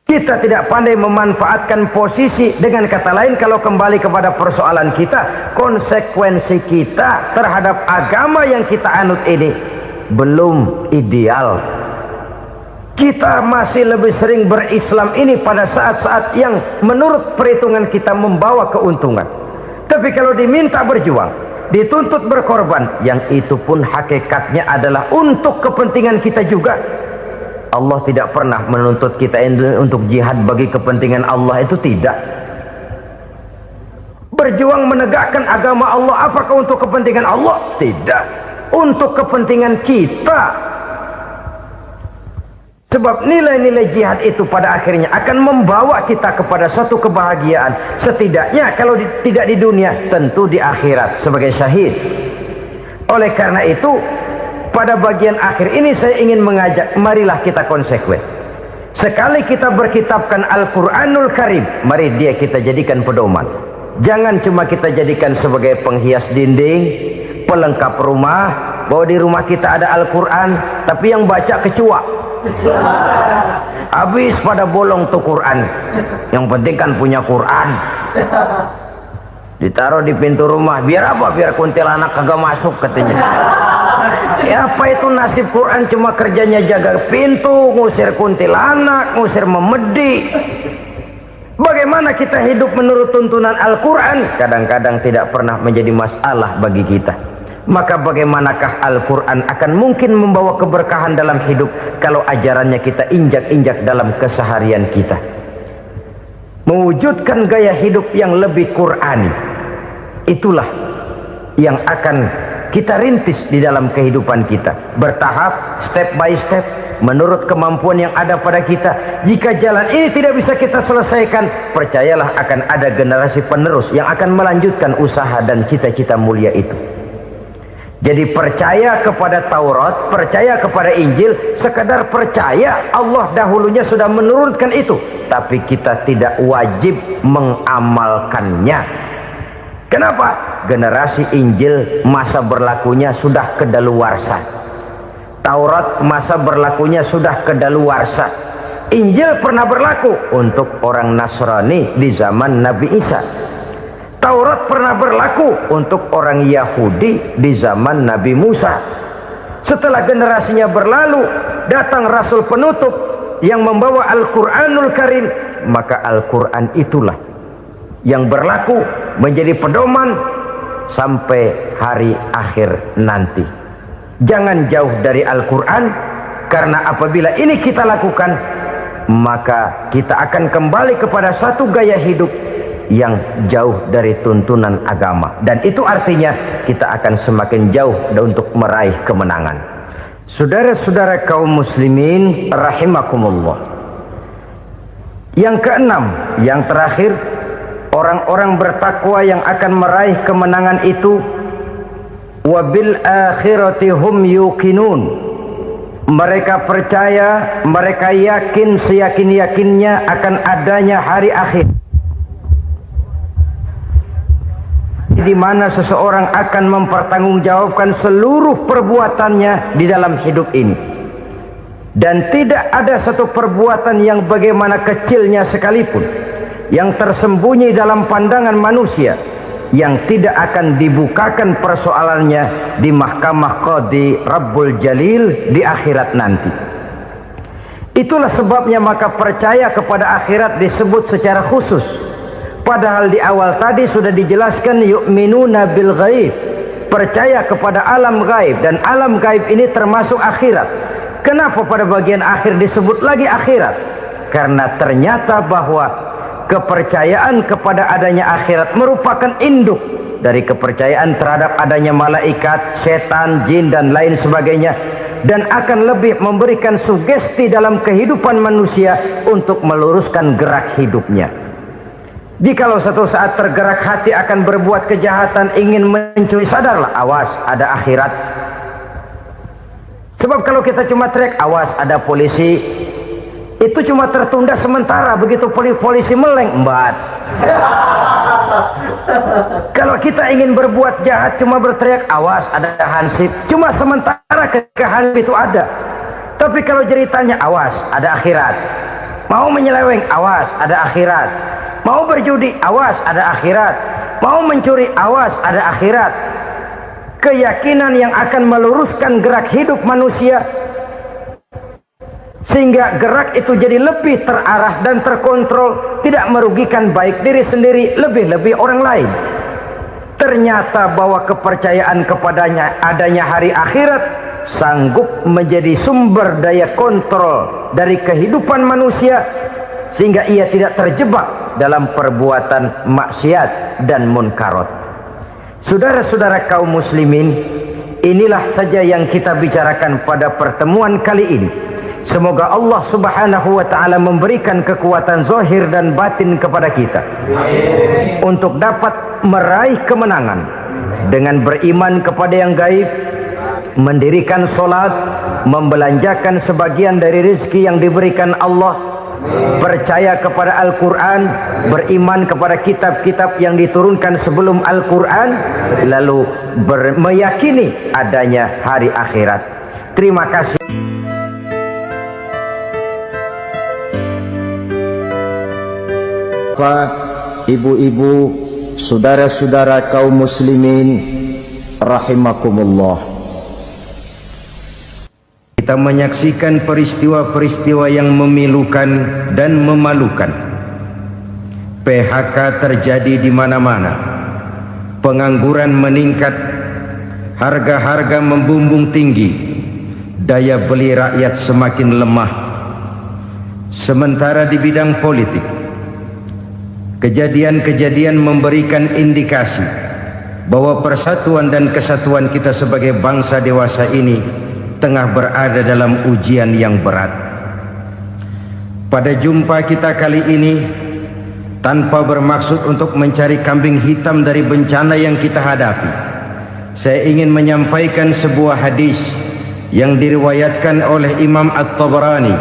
Kita tidak pandai memanfaatkan posisi. Dengan kata lain, kalau kembali kepada persoalan kita, konsekuensi kita terhadap agama yang kita anut ini belum ideal. Kita masih lebih sering berislam ini pada saat-saat yang menurut perhitungan kita membawa keuntungan. Tapi kalau diminta berjuang, dituntut berkorban, yang itu pun hakikatnya adalah untuk kepentingan kita juga. Allah tidak pernah menuntut kita untuk jihad bagi kepentingan Allah, itu tidak. Berjuang menegakkan agama Allah, apakah untuk kepentingan Allah? Tidak. Untuk kepentingan kita. Sebab nilai-nilai jihad itu pada akhirnya akan membawa kita kepada suatu kebahagiaan. Setidaknya kalau tidak di dunia, tentu di akhirat sebagai syahid. Oleh karena itu, pada bagian akhir ini saya ingin mengajak, marilah kita konsekuen. Sekali kita berkitabkan Al-Quranul Karim, mari dia kita jadikan pedoman. Jangan cuma kita jadikan sebagai penghias dinding, pelengkap rumah, bahwa di rumah kita ada Al-Quran, tapi yang baca kecoa. Habis pada bolong tuh Quran. Yang penting kan punya Quran. Ditaruh di pintu rumah. Biar apa? Biar kuntilanak kagak masuk katanya. Ya apa itu nasib Quran? Cuma kerjanya jaga pintu, ngusir kuntilanak, ngusir memedi. Bagaimana kita hidup menurut tuntunan Al-Quran? Kadang-kadang tidak pernah menjadi masalah bagi kita. Maka bagaimanakah Al-Quran akan mungkin membawa keberkahan dalam hidup kalau ajarannya kita injak-injak dalam keseharian kita? Mewujudkan gaya hidup yang lebih Qurani, itulah yang akan kita rintis di dalam kehidupan kita, bertahap, step by step, menurut kemampuan yang ada pada kita. Jika jalan ini tidak bisa kita selesaikan, percayalah akan ada generasi penerus yang akan melanjutkan usaha dan cita-cita mulia itu. Jadi percaya kepada Taurat, percaya kepada Injil, sekadar percaya Allah dahulunya sudah menurunkan itu, tapi kita tidak wajib mengamalkannya. Kenapa? Generasi Injil masa berlakunya sudah kedaluarsa. Taurat masa berlakunya sudah kedaluarsa. Injil pernah berlaku untuk orang Nasrani di zaman Nabi Isa. Taurat pernah berlaku untuk orang Yahudi di zaman Nabi Musa. Setelah generasinya berlalu, datang Rasul penutup yang membawa Al-Quranul Karim. Maka Al-Quran itulah yang berlaku menjadi pedoman sampai hari akhir nanti. Jangan jauh dari Al-Quran, karena apabila ini kita lakukan, maka kita akan kembali kepada satu gaya hidup yang jauh dari tuntunan agama, dan itu artinya kita akan semakin jauh untuk meraih kemenangan. Saudara-saudara kaum muslimin rahimakumullah, yang keenam, yang terakhir, orang-orang bertakwa yang akan meraih kemenangan itu wabil akhirati hum yuqinun. Mereka percaya, mereka yakin seyakin-yakinnya akan adanya hari akhir, di mana seseorang akan mempertanggungjawabkan seluruh perbuatannya di dalam hidup ini, dan tidak ada satu perbuatan yang bagaimana kecilnya sekalipun yang tersembunyi dalam pandangan manusia yang tidak akan dibukakan persoalannya di mahkamah Qadi Rabbul Jalil di akhirat nanti. Itulah sebabnya maka percaya kepada akhirat disebut secara khusus. Padahal di awal tadi sudah dijelaskan yu'minuna bil ghaib, percaya kepada alam gaib, dan alam gaib ini termasuk akhirat. Kenapa pada bagian akhir disebut lagi akhirat? karena ternyata bahwa kepercayaan kepada adanya akhirat merupakan induk dari kepercayaan terhadap adanya malaikat, setan, jin dan lain sebagainya, dan akan lebih memberikan sugesti dalam kehidupan manusia untuk meluruskan gerak hidupnya. Jikalau satu saat tergerak hati akan berbuat kejahatan, ingin mencuri, sadarlah, awas ada akhirat. Sebab kalau kita cuma teriak awas ada polisi, itu cuma tertunda sementara. Begitu polisi meleng, embat. Kalau kita ingin berbuat jahat cuma berteriak awas ada hansip, cuma sementara ketika hansip itu ada. Tapi kalau ceritanya awas ada akhirat, mau menyeleweng awas ada akhirat, mau berjudi awas ada akhirat, mau mencuri awas ada akhirat. Keyakinan yang akan meluruskan gerak hidup manusia sehingga gerak itu jadi lebih terarah dan terkontrol, tidak merugikan baik diri sendiri, lebih-lebih orang lain. Ternyata bahwa kepercayaan kepadanya adanya hari akhirat sanggup menjadi sumber daya kontrol dari kehidupan manusia, sehingga ia tidak terjebak dalam perbuatan maksiat dan munkarat. Saudara-saudara kaum muslimin, inilah saja yang kita bicarakan pada pertemuan kali ini. Semoga Allah subhanahu wa ta'ala memberikan kekuatan zahir dan batin kepada kita untuk dapat meraih kemenangan dengan beriman kepada yang gaib, mendirikan solat, membelanjakan sebagian dari rezeki yang diberikan Allah, percaya kepada Al-Quran, beriman kepada kitab-kitab yang diturunkan sebelum Al-Quran, lalu meyakini adanya hari akhirat. Terima kasih. Bapak, ibu-ibu, saudara-saudara kaum muslimin rahimakumullah, kita menyaksikan peristiwa-peristiwa yang memilukan dan memalukan. PHK terjadi di mana-mana, pengangguran meningkat, harga-harga membumbung tinggi, daya beli rakyat semakin lemah. Sementara di bidang politik, kejadian-kejadian memberikan indikasi bahwa persatuan dan kesatuan kita sebagai bangsa dewasa ini tengah berada dalam ujian yang berat. Pada jumpa kita kali ini, tanpa bermaksud untuk mencari kambing hitam dari bencana yang kita hadapi, saya ingin menyampaikan sebuah hadis yang diriwayatkan oleh Imam At-Tabarani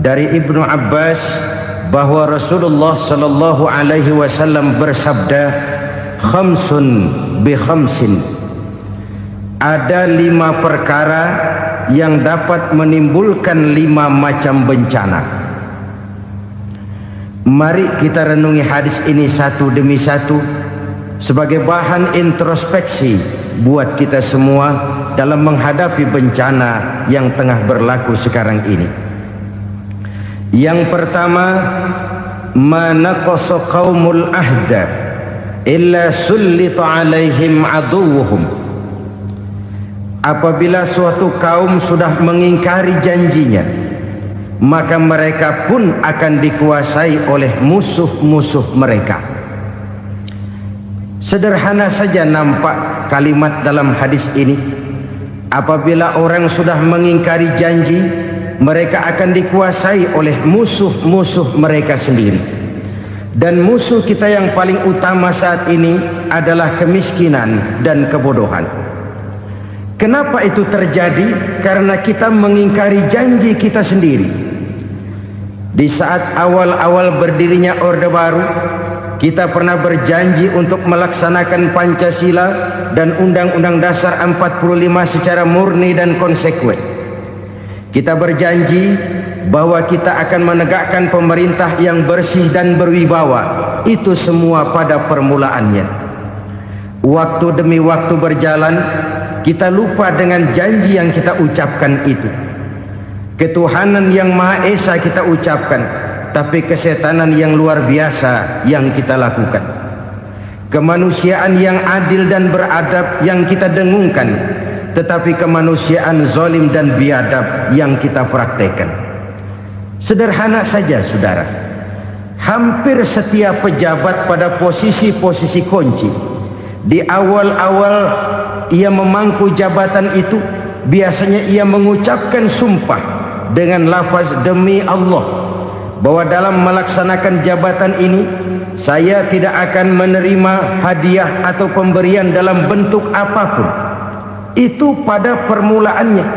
dari Ibnu Abbas, bahwa Rasulullah sallallahu alaihi wasallam bersabda, khamsun bi khamsin, ada 5 perkara yang dapat menimbulkan 5 macam bencana. Mari kita renungi hadis ini satu demi satu sebagai bahan introspeksi buat kita semua dalam menghadapi bencana yang tengah berlaku sekarang ini. Yang pertama, ma naqasa qaumul ahda illa sullita alaihim aduwwuhum. Apabila suatu kaum sudah mengingkari janjinya, maka mereka pun akan dikuasai oleh musuh-musuh mereka. Sederhana saja nampak kalimat dalam hadis ini. Apabila orang sudah mengingkari janji, mereka akan dikuasai oleh musuh-musuh mereka sendiri. Dan musuh kita yang paling utama saat ini adalah kemiskinan dan kebodohan. Kenapa itu terjadi? Karena kita mengingkari janji kita sendiri. Di saat awal-awal berdirinya Orde Baru, kita pernah berjanji untuk melaksanakan Pancasila dan Undang-Undang Dasar 45 secara murni dan konsekuen. Kita berjanji bahwa kita akan menegakkan pemerintah yang bersih dan berwibawa. Itu semua pada permulaannya. Waktu demi waktu berjalan, kita lupa dengan janji yang kita ucapkan itu. Ketuhanan yang Maha Esa kita ucapkan, tapi kesetanan yang luar biasa yang kita lakukan. Kemanusiaan yang adil dan beradab yang kita dengungkan, tetapi kemanusiaan zalim dan biadab yang kita praktekkan. Sederhana saja saudara, hampir setiap pejabat pada posisi-posisi kunci, di awal-awal ia memangku jabatan itu, biasanya ia mengucapkan sumpah dengan lafaz demi Allah, bahwa dalam melaksanakan jabatan ini saya tidak akan menerima hadiah atau pemberian dalam bentuk apapun. Itu pada permulaannya.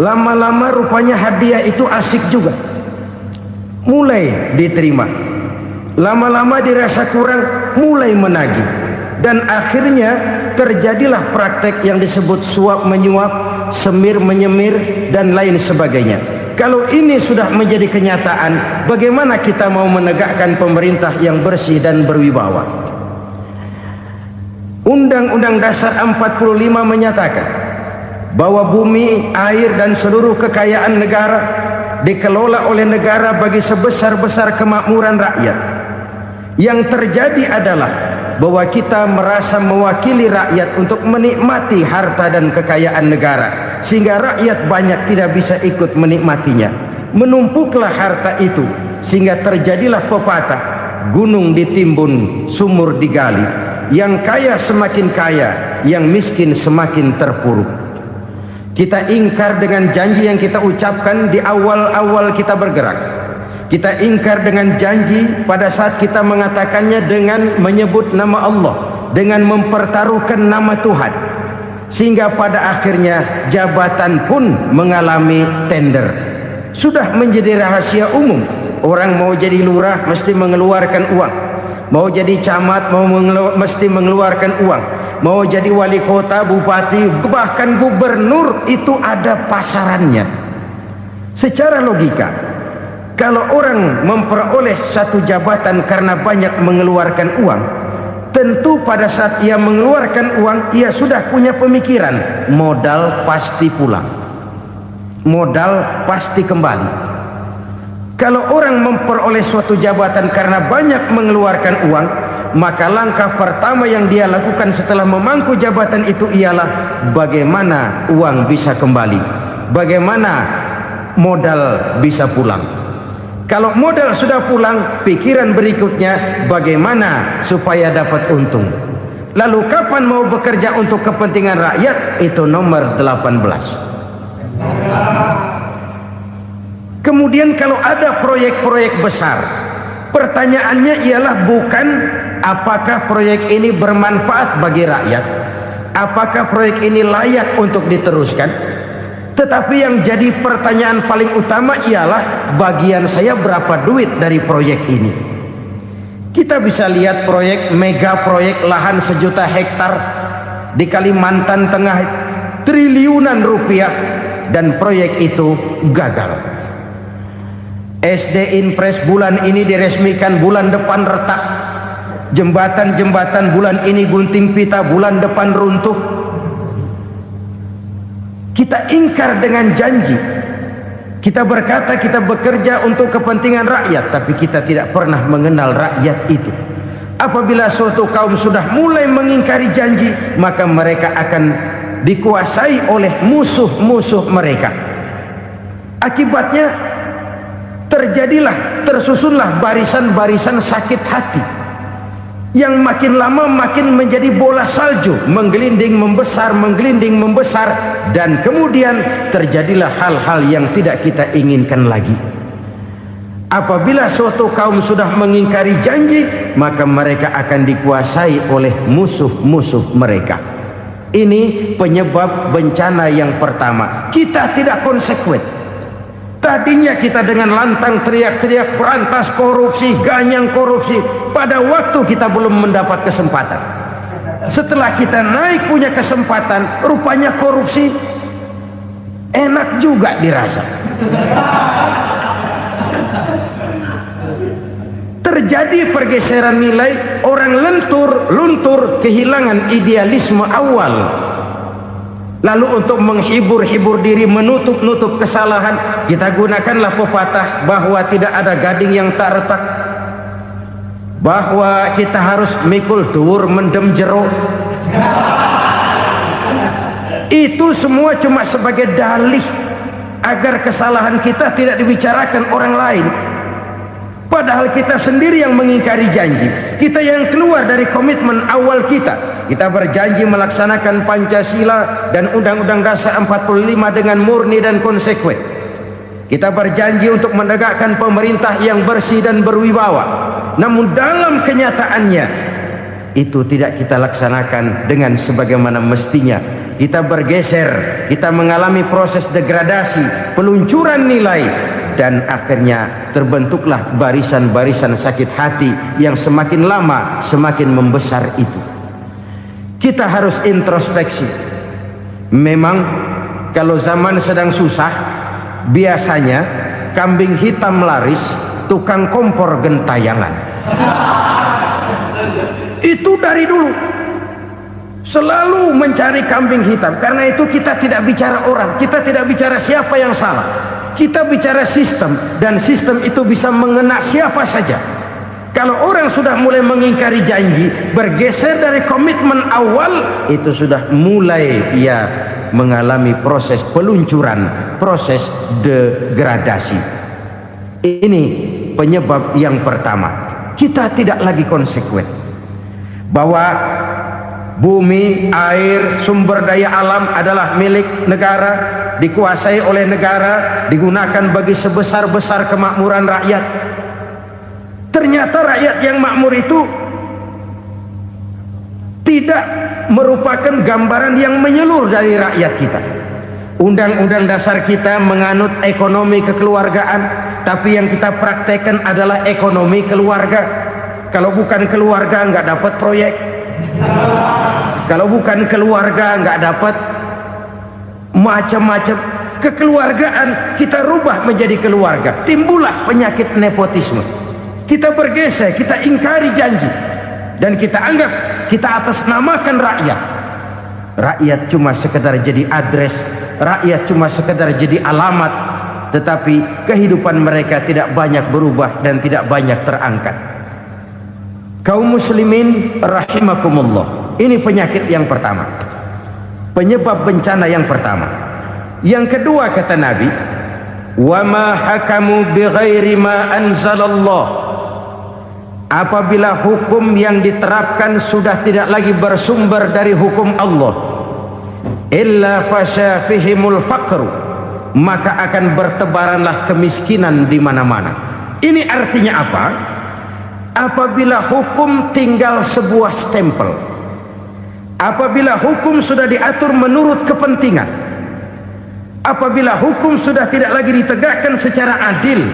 Lama-lama rupanya hadiah itu asik juga, mulai diterima. Lama-lama dirasa kurang, mulai menagih. Dan akhirnya terjadilah praktek yang disebut suap menyuap, semir menyemir, dan lain sebagainya. Kalau ini sudah menjadi kenyataan, bagaimana kita mau menegakkan pemerintah yang bersih dan berwibawa? Undang-Undang Dasar 45 menyatakan bahwa bumi, air, dan seluruh kekayaan negara dikelola oleh negara bagi sebesar-besar kemakmuran rakyat. Yang terjadi adalah bahwa kita merasa mewakili rakyat untuk menikmati harta dan kekayaan negara, sehingga rakyat banyak tidak bisa ikut menikmatinya. Menumpuklah harta itu sehingga terjadilah pepatah, gunung ditimbun, sumur digali. Yang kaya semakin kaya, yang miskin semakin terpuruk. Kita ingkar dengan janji yang kita ucapkan di awal-awal kita bergerak. Kita ingkar dengan janji pada saat kita mengatakannya dengan menyebut nama Allah, dengan mempertaruhkan nama Tuhan. Sehingga pada akhirnya jabatan pun mengalami tender. Sudah menjadi rahasia umum. Orang mau jadi lurah mesti mengeluarkan uang. Mau jadi camat mesti mengeluarkan uang. Mau jadi wali kota, bupati, bahkan gubernur, itu ada pasarannya. Secara logika, kalau orang memperoleh satu jabatan karena banyak mengeluarkan uang, tentu pada saat ia mengeluarkan uang, ia sudah punya pemikiran, modal pasti pulang, modal pasti kembali. Kalau orang memperoleh suatu jabatan karena banyak mengeluarkan uang, maka langkah pertama yang dia lakukan setelah memangku jabatan itu ialah bagaimana uang bisa kembali, bagaimana modal bisa pulang. Kalau modal sudah pulang, pikiran berikutnya bagaimana supaya dapat untung. Lalu kapan mau bekerja untuk kepentingan rakyat? Itu nomor 18. Kemudian kalau ada proyek-proyek besar, pertanyaannya ialah bukan apakah proyek ini bermanfaat bagi rakyat, apakah proyek ini layak untuk diteruskan, tetapi yang jadi pertanyaan paling utama ialah bagian saya berapa duit dari proyek ini. Kita bisa lihat proyek, mega proyek lahan 1 juta hektar di Kalimantan Tengah, triliunan rupiah, dan proyek itu gagal. SD Impres bulan ini diresmikan, bulan depan retak. Jembatan-jembatan bulan ini gunting pita, bulan depan runtuh. Kita ingkar dengan janji. Kita berkata kita bekerja untuk kepentingan rakyat, tapi kita tidak pernah mengenal rakyat itu. Apabila suatu kaum sudah mulai mengingkari janji, maka mereka akan dikuasai oleh musuh-musuh mereka. Akibatnya tersusunlah barisan-barisan sakit hati yang makin lama makin menjadi bola salju, menggelinding membesar, dan kemudian terjadilah hal-hal yang tidak kita inginkan lagi. Apabila suatu kaum sudah mengingkari janji, maka mereka akan dikuasai oleh musuh-musuh mereka. Ini penyebab bencana yang pertama. Kita tidak konsekuen. Tadinya kita dengan lantang teriak-teriak berantas korupsi, ganyang korupsi. Pada waktu kita belum mendapat kesempatan. Setelah kita naik punya kesempatan, rupanya korupsi enak juga dirasa. Terjadi pergeseran nilai, orang luntur, kehilangan idealisme awal. Lalu untuk menghibur diri, menutup kesalahan, kita gunakanlah pepatah bahwa tidak ada gading yang tak retak, bahwa kita harus mikul dhuwur mendem jero. Itu semua cuma sebagai dalih agar kesalahan kita tidak dibicarakan orang lain. Padahal kita sendiri yang mengingkari janji. Kita yang keluar dari komitmen awal kita. Kita berjanji melaksanakan Pancasila dan Undang-Undang Dasar 45 dengan murni dan konsekuen. Kita berjanji untuk menegakkan pemerintah yang bersih dan berwibawa. Namun dalam kenyataannya itu tidak kita laksanakan dengan sebagaimana mestinya. Kita bergeser, kita mengalami proses degradasi, peluncuran nilai, dan akhirnya terbentuklah barisan-barisan sakit hati yang semakin lama semakin membesar itu. Kita harus introspeksi. Memang kalau zaman sedang susah, biasanya kambing hitam laris, tukang kompor gentayangan. Itu dari dulu selalu mencari kambing hitam. Karena itu kita tidak bicara orang, kita tidak bicara siapa yang salah, kita bicara sistem, dan sistem itu bisa mengena siapa saja. Kalau orang sudah mulai mengingkari janji, bergeser dari komitmen awal, itu sudah mulai ia mengalami proses peluncuran, proses degradasi. Ini penyebab yang pertama. Kita tidak lagi konsekuen bahwa bumi, air, sumber daya alam adalah milik negara, dikuasai oleh negara, digunakan bagi sebesar-besar kemakmuran rakyat. Ternyata rakyat yang makmur itu tidak merupakan gambaran yang menyeluruh dari rakyat kita. Undang-undang dasar kita menganut ekonomi kekeluargaan, tapi yang kita praktekkan adalah ekonomi keluarga. Kalau bukan keluarga nggak dapat proyek. Kalau bukan keluarga nggak dapat macam-macam. Kekeluargaan kita rubah menjadi keluarga, timbullah penyakit nepotisme. Kita bergeser, kita ingkari janji, dan kita anggap kita atasnamakan rakyat. Rakyat cuma sekedar jadi address, rakyat cuma sekedar jadi alamat, tetapi kehidupan mereka tidak banyak berubah dan tidak banyak terangkat. Kaum muslimin rahimakumullah, ini penyakit yang pertama, penyebab bencana yang pertama. Yang kedua, kata Nabi, wa ma hakamu bighairi ma anzalallah. Apabila hukum yang diterapkan sudah tidak lagi bersumber dari hukum Allah, illa fasha fihimul faqru, maka akan bertebaranlah kemiskinan di mana-mana. Ini artinya apa? Apabila hukum tinggal sebuah stempel, apabila hukum sudah diatur menurut kepentingan, apabila hukum sudah tidak lagi ditegakkan secara adil,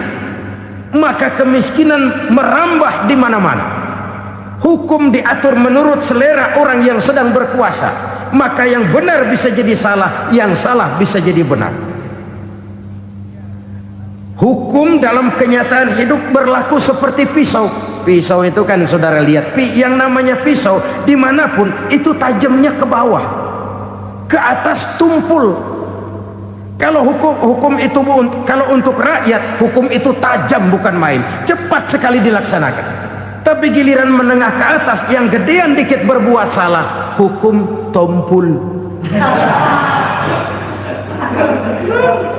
maka kemiskinan merambah di mana-mana. Hukum diatur menurut selera orang yang sedang berkuasa, maka yang benar bisa jadi salah, yang salah bisa jadi benar. Hukum dalam kenyataan hidup berlaku seperti pisau. Pisau itu kan saudara lihat, yang namanya pisau dimanapun itu tajamnya ke bawah, ke atas tumpul. Kalau hukum itu, kalau untuk rakyat, hukum itu tajam bukan main, cepat sekali dilaksanakan. Tapi giliran menengah ke atas, yang gedean dikit berbuat salah, hukum tumpul.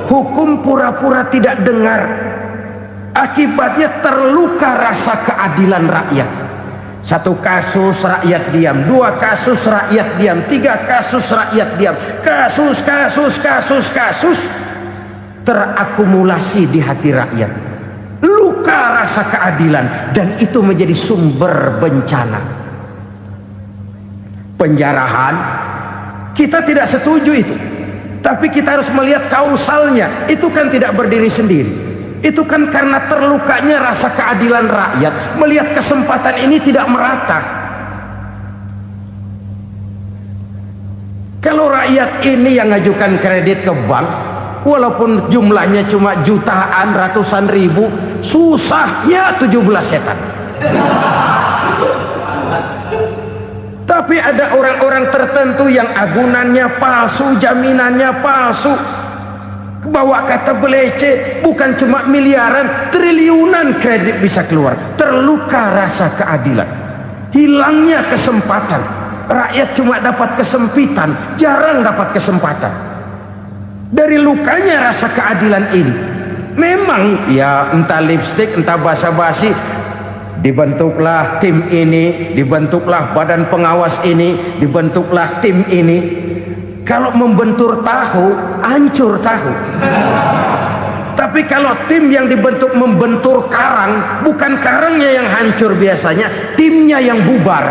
Hukum pura-pura tidak dengar. Akibatnya terluka rasa keadilan rakyat. Satu kasus rakyat diam, dua kasus rakyat diam, tiga kasus rakyat diam, kasus terakumulasi di hati rakyat. Luka rasa keadilan, dan itu menjadi sumber bencana. Penjarahan, kita tidak setuju itu, tapi kita harus melihat kausalnya. Itu kan tidak berdiri sendiri. Itu kan karena terlukanya rasa keadilan rakyat, melihat kesempatan ini tidak merata. Kalau rakyat ini yang ngajukan kredit ke bank, walaupun jumlahnya cuma jutaan, ratusan ribu, susahnya 17 setan. Tapi ada orang-orang tertentu yang agunannya palsu, jaminannya palsu, bawa kata belece, bukan cuma miliaran, triliunan kredit bisa keluar. Terluka rasa keadilan, hilangnya kesempatan. Rakyat cuma dapat kesempitan, jarang dapat kesempatan. Dari lukanya rasa keadilan ini. Memang ya entah lipstick, entah basa-basi, dibentuklah tim ini, dibentuklah badan pengawas ini, dibentuklah tim ini. Kalau membentur tahu, hancur tahu. Tapi kalau tim yang dibentuk membentur karang, bukan karangnya yang hancur biasanya, timnya yang bubar.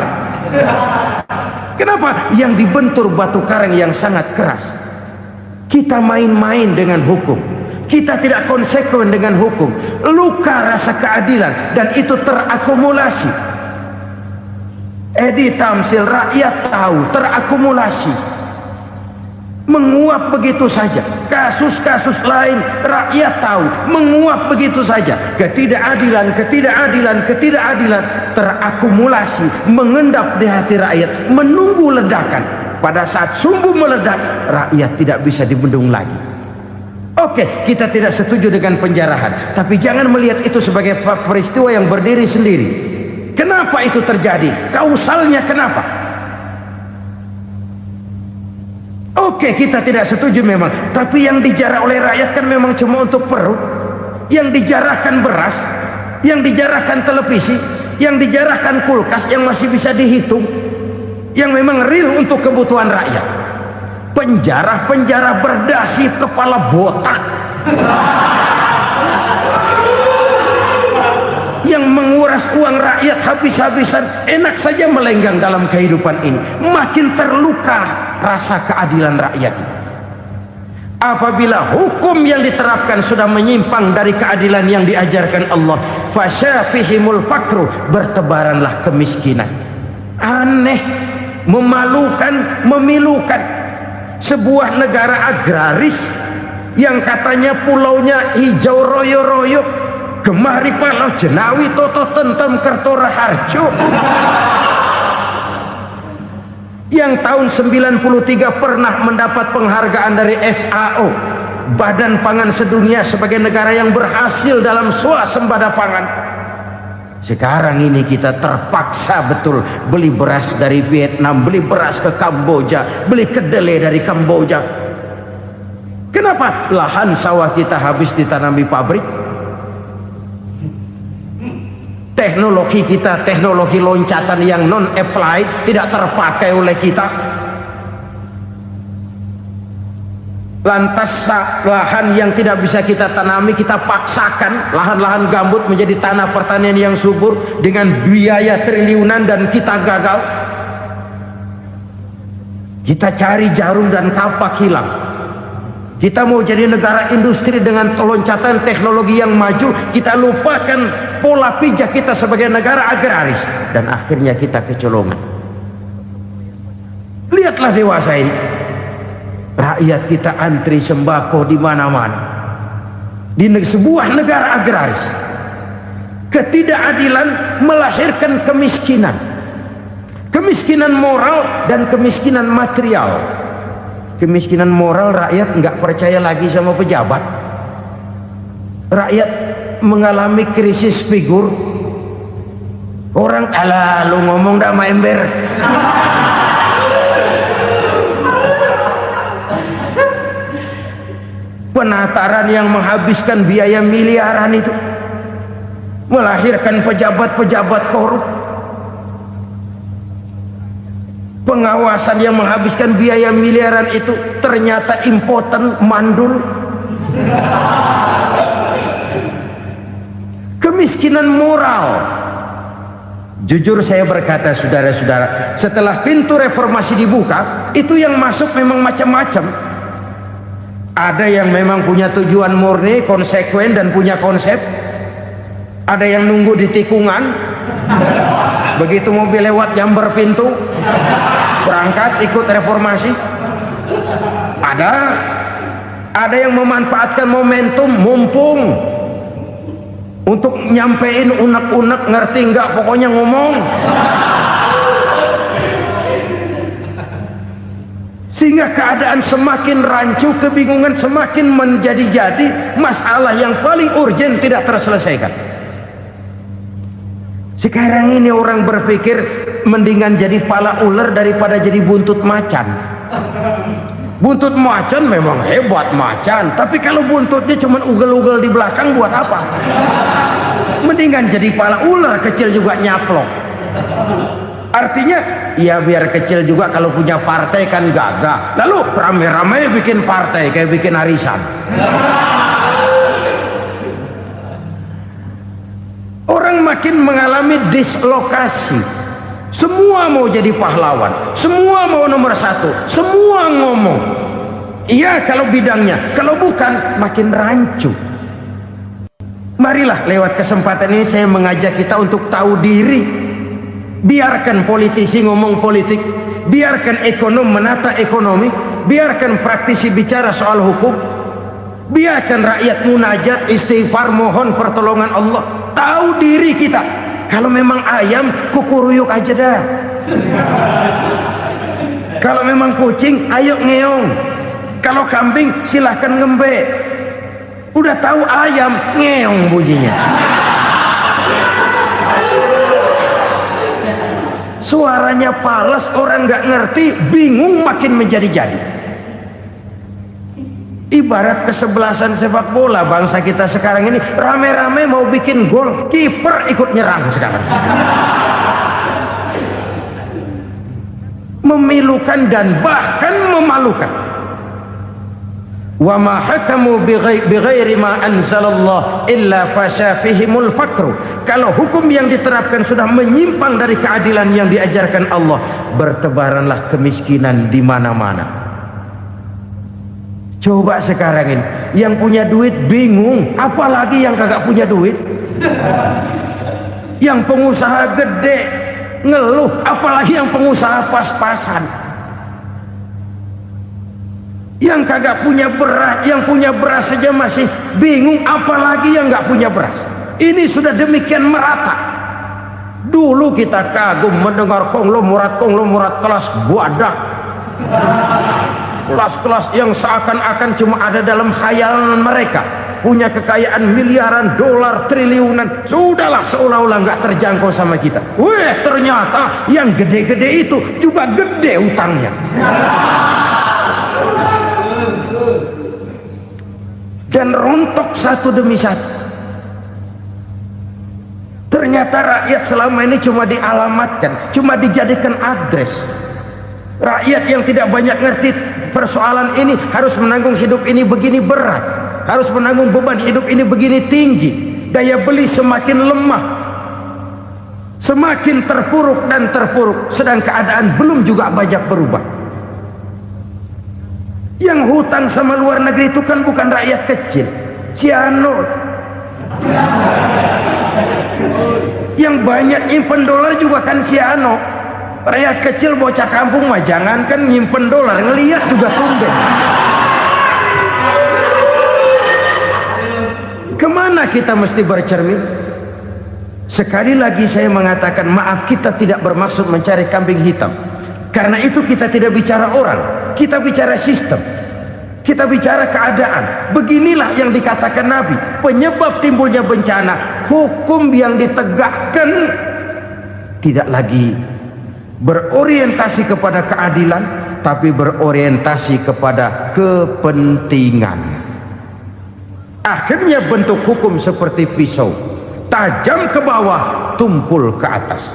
Kenapa? Yang dibentur batu karang yang sangat keras. Kita main-main dengan hukum. Kita tidak konsekuen dengan hukum. Luka rasa keadilan dan itu terakumulasi. Edi Tamsil, rakyat tahu, terakumulasi. Menguap begitu saja. Kasus-kasus lain rakyat tahu, menguap begitu saja. Ketidakadilan terakumulasi, mengendap di hati rakyat, menunggu ledakan. Pada saat sumbu meledak, rakyat tidak bisa dibendung lagi. Oke, kita tidak setuju dengan penjarahan, tapi jangan melihat itu sebagai peristiwa yang berdiri sendiri. Kenapa itu terjadi? Kausalnya kenapa? Oke, kita tidak setuju memang, tapi yang dijarah oleh rakyat kan memang cuma untuk perut. Yang dijarahkan beras, yang dijarahkan televisi, yang dijarahkan kulkas yang masih bisa dihitung, yang memang real untuk kebutuhan rakyat. Penjara-penjara berdasi kepala botak yang menguras uang rakyat habis-habisan, enak saja melenggang dalam kehidupan ini. Makin terluka rasa keadilan rakyat. Apabila hukum yang diterapkan sudah menyimpang dari keadilan yang diajarkan Allah, fasyafihimul fakru, bertebaranlah kemiskinan. Aneh, memalukan, memilukan. Sebuah negara agraris yang katanya pulaunya hijau royo-royo, gemari palau jenawi toto tentem kertora harjo, yang tahun 93 pernah mendapat penghargaan dari FAO, Badan Pangan Sedunia, sebagai negara yang berhasil dalam swasembada pangan. Sekarang ini kita terpaksa betul beli beras dari Vietnam, beli beras ke Kamboja, beli kedelai dari Kamboja. Kenapa? Lahan sawah kita habis ditanami pabrik. Teknologi kita, teknologi loncatan yang non-applied, tidak terpakai oleh kita. Lantas lahan yang tidak bisa kita tanami, kita paksakan lahan-lahan gambut menjadi tanah pertanian yang subur dengan biaya triliunan, dan kita gagal. Kita cari jarum dan kapak hilang. Kita mau jadi negara industri dengan loncatan teknologi yang maju, kita lupakan pola pijak kita sebagai negara agraris, dan akhirnya kita kecolongan. Lihatlah dewasa ini. Rakyat kita antri sembako di mana-mana. Di sebuah negara agraris. Ketidakadilan melahirkan kemiskinan. Kemiskinan moral dan kemiskinan material. Kemiskinan moral, rakyat nggak percaya lagi sama pejabat. Rakyat mengalami krisis figur. Orang, alah lu ngomong dah sama ember. Penataran yang menghabiskan biaya miliaran itu melahirkan pejabat-pejabat korup. Pengawasan yang menghabiskan biaya miliaran itu ternyata impoten, mandul. Kemiskinan moral. Jujur saya berkata, saudara-saudara, setelah pintu reformasi dibuka, itu yang masuk memang macam-macam. Ada yang memang punya tujuan murni, konsekuen, dan punya konsep. Ada yang nunggu di tikungan, begitu mobil lewat nyamber pintu, berangkat ikut reformasi. Ada yang memanfaatkan momentum, mumpung, untuk nyampein unek-unek, ngerti nggak, pokoknya ngomong. Sehingga keadaan semakin rancu, kebingungan semakin menjadi-jadi, masalah yang paling urgen tidak terselesaikan. Sekarang ini orang berpikir mendingan jadi pala ular daripada jadi buntut macan. Buntut macan memang hebat macan, tapi kalau buntutnya cuma ugel-ugel di belakang buat apa? Mendingan jadi pala ular kecil juga nyaplok. Artinya ya biar kecil juga kalau punya partai kan gagah. Lalu rame-rame bikin partai kayak bikin arisan. Orang makin mengalami dislokasi. Semua mau jadi pahlawan, semua mau nomor satu, semua ngomong iya kalau bidangnya, kalau bukan makin rancu. Marilah lewat kesempatan ini saya mengajak kita untuk tahu diri. Biarkan politisi ngomong politik, biarkan ekonom menata ekonomi, biarkan praktisi bicara soal hukum, biarkan rakyat munajat, istighfar, mohon pertolongan Allah. Tahu diri kita. Kalau memang ayam, kukuruyuk aja dah. Kalau memang kucing, ayo ngeong. Kalau kambing, silahkan ngembe. Udah tahu ayam, ngeong bunyinya. Suaranya palas, orang nggak ngerti, bingung makin menjadi-jadi. Ibarat kesebelasan sepak bola bangsa kita sekarang ini, rame-rame mau bikin gol, kiper ikut nyerang sekarang. Memilukan dan bahkan memalukan. Wa ma hakamu bighairi ma anzalallah illa fasyafihimul fakru. Kalau hukum yang diterapkan sudah menyimpang dari keadilan yang diajarkan Allah, bertebaranlah kemiskinan di mana-mana. Coba sekarang ini yang punya duit bingung, apalagi yang kagak punya duit. Yang pengusaha gede ngeluh, apalagi yang pengusaha pas-pasan. Yang kagak punya beras, yang punya beras saja masih bingung, apalagi yang nggak punya beras. Ini sudah demikian merata. Dulu kita kagum mendengar konglomerat kelas buadah, kelas-kelas yang seakan-akan cuma ada dalam khayalan mereka, punya kekayaan miliaran dolar, triliunan. Sudahlah, seolah-olah nggak terjangkau sama kita. Weh, ternyata yang gede-gede itu juga gede utangnya. Dan rontok satu demi satu. Ternyata rakyat selama ini cuma dialamatkan, cuma dijadikan address. Rakyat yang tidak banyak ngerti persoalan ini harus menanggung hidup ini begini berat, harus menanggung beban hidup ini begini tinggi. Daya beli semakin lemah, semakin terpuruk dan terpuruk, sedang keadaan belum juga banyak berubah. Yang hutang sama luar negeri itu kan bukan rakyat kecil, Ciano. Yang banyak nyimpen dolar juga kan Ciano. Rakyat kecil bocah kampung mah jangankan nyimpen dolar, ngelihat juga tumben. Kemana kita mesti bercermin? Sekali lagi saya mengatakan maaf, kita tidak bermaksud mencari kambing hitam. Karena itu kita tidak bicara orang, kita bicara sistem, kita bicara keadaan. Beginilah yang dikatakan Nabi, penyebab timbulnya bencana, hukum yang ditegakkan tidak lagi berorientasi kepada keadilan, tapi berorientasi kepada kepentingan. Akhirnya bentuk hukum seperti pisau, tajam ke bawah, tumpul ke atas.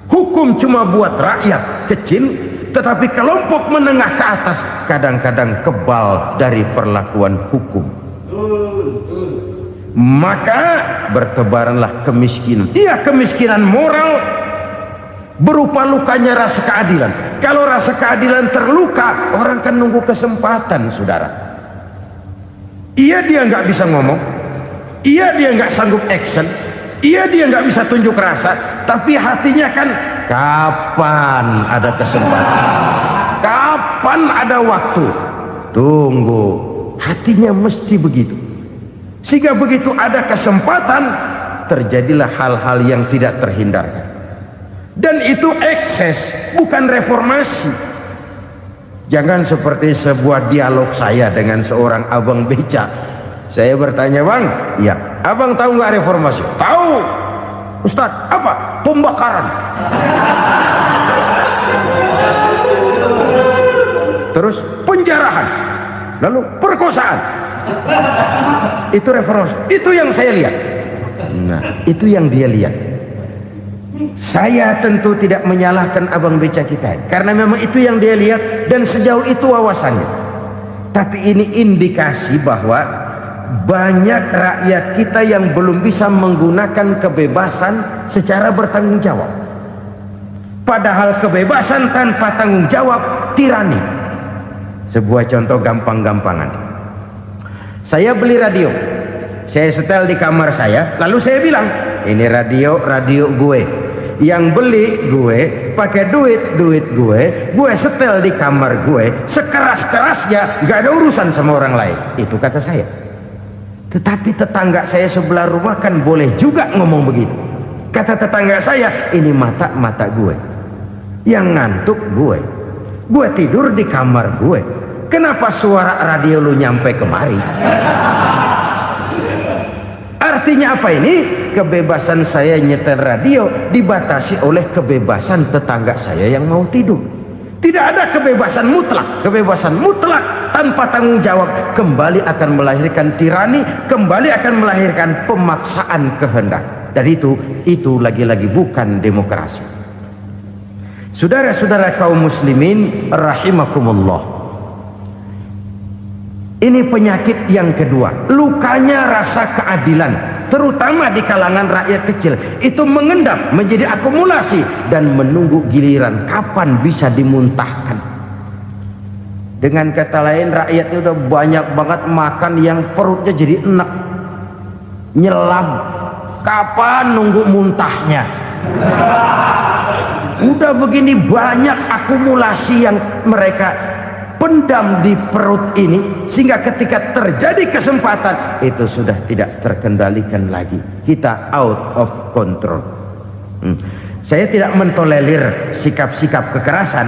Hukum cuma buat rakyat kecil, tetapi kelompok menengah ke atas kadang-kadang kebal dari perlakuan hukum. Maka bertebaranlah kemiskinan. Iya, kemiskinan moral berupa lukanya rasa keadilan. Kalau rasa keadilan terluka, orang kan nunggu kesempatan, saudara. Iya, dia nggak bisa ngomong, iya dia nggak sanggup action, iya dia nggak bisa tunjuk rasa, tapi hatinya kan kapan ada kesempatan, kapan ada waktu, tunggu. Hatinya mesti begitu. Sehingga begitu ada kesempatan, terjadilah hal-hal yang tidak terhindarkan. Dan itu ekses, bukan reformasi. Jangan seperti sebuah dialog saya dengan seorang abang beca. Saya bertanya, bang, iya, abang tahu nggak reformasi? Tahu. Ustadz, apa? Pembakaran. Terus penjarahan, lalu perkosaan. Itu reformasi, itu yang saya lihat. Nah, itu yang dia lihat. Saya tentu tidak menyalahkan abang beca kita, karena memang itu yang dia lihat dan sejauh itu wawasannya. Tapi ini indikasi bahwa banyak rakyat kita yang belum bisa menggunakan kebebasan secara bertanggung jawab. Padahal kebebasan tanpa tanggung jawab tirani. Sebuah contoh gampang-gampangan. Saya beli radio, saya setel di kamar saya, lalu saya bilang, ini radio gue. Yang beli gue, pakai duit gue setel di kamar gue, sekeras-kerasnya, gak ada urusan sama orang lain. Itu kata saya. Tetapi tetangga saya sebelah rumah kan boleh juga ngomong begitu. Kata tetangga saya, ini mata gue, yang ngantuk gue tidur di kamar gue, kenapa suara radio lu nyampe kemari? Artinya apa ini? Kebebasan saya nyetel radio dibatasi oleh kebebasan tetangga saya yang mau tidur. Tidak ada kebebasan mutlak. Kebebasan mutlak tanpa tanggung jawab kembali akan melahirkan tirani, kembali akan melahirkan pemaksaan kehendak. Dan itu lagi-lagi bukan demokrasi. Saudara-saudara kaum muslimin rahimakumullah, ini penyakit yang kedua, lukanya rasa keadilan, terutama di kalangan rakyat kecil. Itu mengendap menjadi akumulasi dan menunggu giliran kapan bisa dimuntahkan. Dengan kata lain, rakyatnya udah banyak banget makan yang perutnya jadi enak, nyelam. Kapan nunggu muntahnya? Udah begini banyak akumulasi yang mereka pendam di perut ini, sehingga ketika terjadi kesempatan itu sudah tidak terkendalikan lagi. Kita out of control. Saya tidak mentolerir sikap-sikap kekerasan.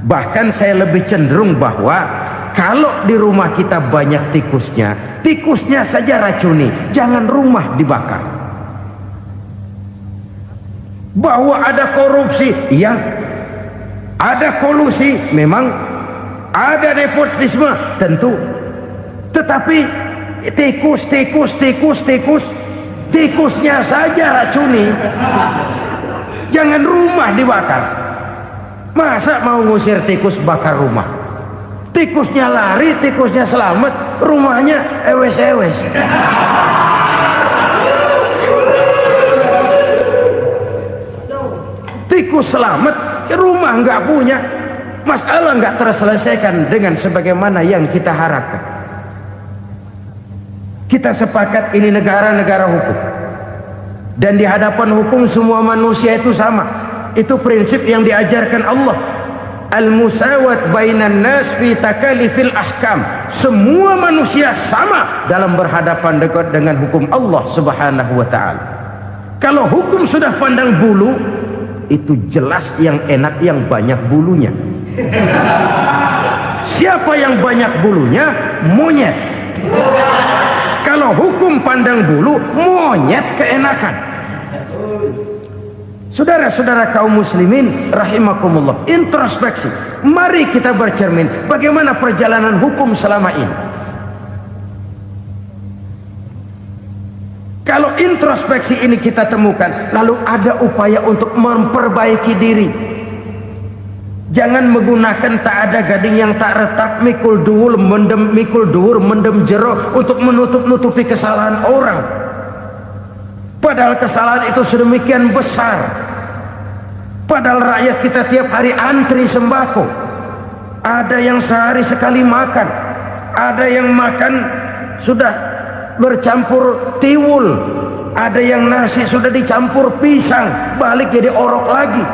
Bahkan saya lebih cenderung bahwa kalau di rumah kita banyak tikusnya saja racuni, jangan rumah dibakar. Bahwa ada korupsi, iya. Ada kolusi, memang. Ada nepotisme, tentu. Tetapi tikusnya saja racuni. Jangan rumah dibakar. Masa mau ngusir tikus bakar rumah? Tikusnya lari, tikusnya selamat, rumahnya ewes-ewes. Tikus selamat, rumah nggak punya. Masalah nggak terselesaikan dengan sebagaimana yang kita harapkan. Kita sepakat ini negara hukum, dan di hadapan hukum semua manusia itu sama. Itu prinsip yang diajarkan Allah. Al-musawat bainan nas fi takalifil ahkam. Semua manusia sama dalam berhadapan dengan hukum Allah Subhanahu wa ta'ala. Kalau hukum sudah pandang bulu, itu jelas yang enak yang banyak bulunya. Siapa yang banyak bulunya? Monyet. Kalau hukum pandang bulu, monyet keenakan. Saudara-saudara kaum muslimin rahimakumullah, introspeksi. Mari kita bercermin bagaimana perjalanan hukum selama ini. Kalau introspeksi ini kita temukan, lalu ada upaya untuk memperbaiki diri. Jangan menggunakan tak ada gading yang tak retak, mikul duwur mendem jero untuk menutup-nutupi kesalahan orang. Padahal kesalahan itu sedemikian besar. Padahal rakyat kita tiap hari antri sembako. Ada yang sehari sekali makan, ada yang makan sudah bercampur tiwul, ada yang nasi sudah dicampur pisang, balik jadi orok lagi.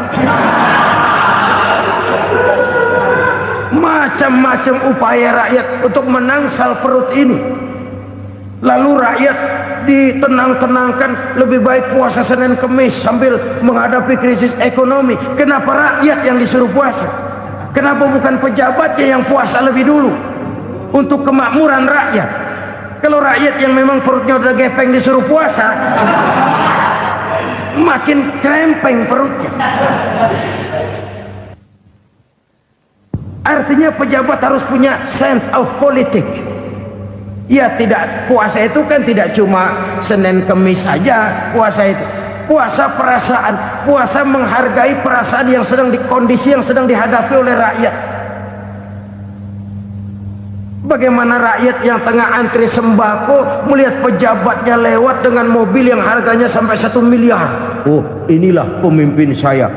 Macam-macam upaya rakyat untuk menangsal perut ini. Lalu rakyat ditenang-tenangkan, lebih baik puasa Senin Kemis sambil menghadapi krisis ekonomi. Kenapa rakyat yang disuruh puasa? Kenapa bukan pejabatnya yang puasa lebih dulu untuk kemakmuran rakyat? Kalau rakyat yang memang perutnya udah gepeng disuruh puasa, makin krempeng perutnya. Artinya pejabat harus punya sense of politik. Ya, tidak, puasa itu kan tidak cuma Senin Kemis saja puasa itu. Puasa perasaan, puasa menghargai perasaan yang sedang kondisi yang sedang dihadapi oleh rakyat. Bagaimana rakyat yang tengah antri sembako melihat pejabatnya lewat dengan mobil yang harganya sampai 1 miliar. Oh, inilah pemimpin saya.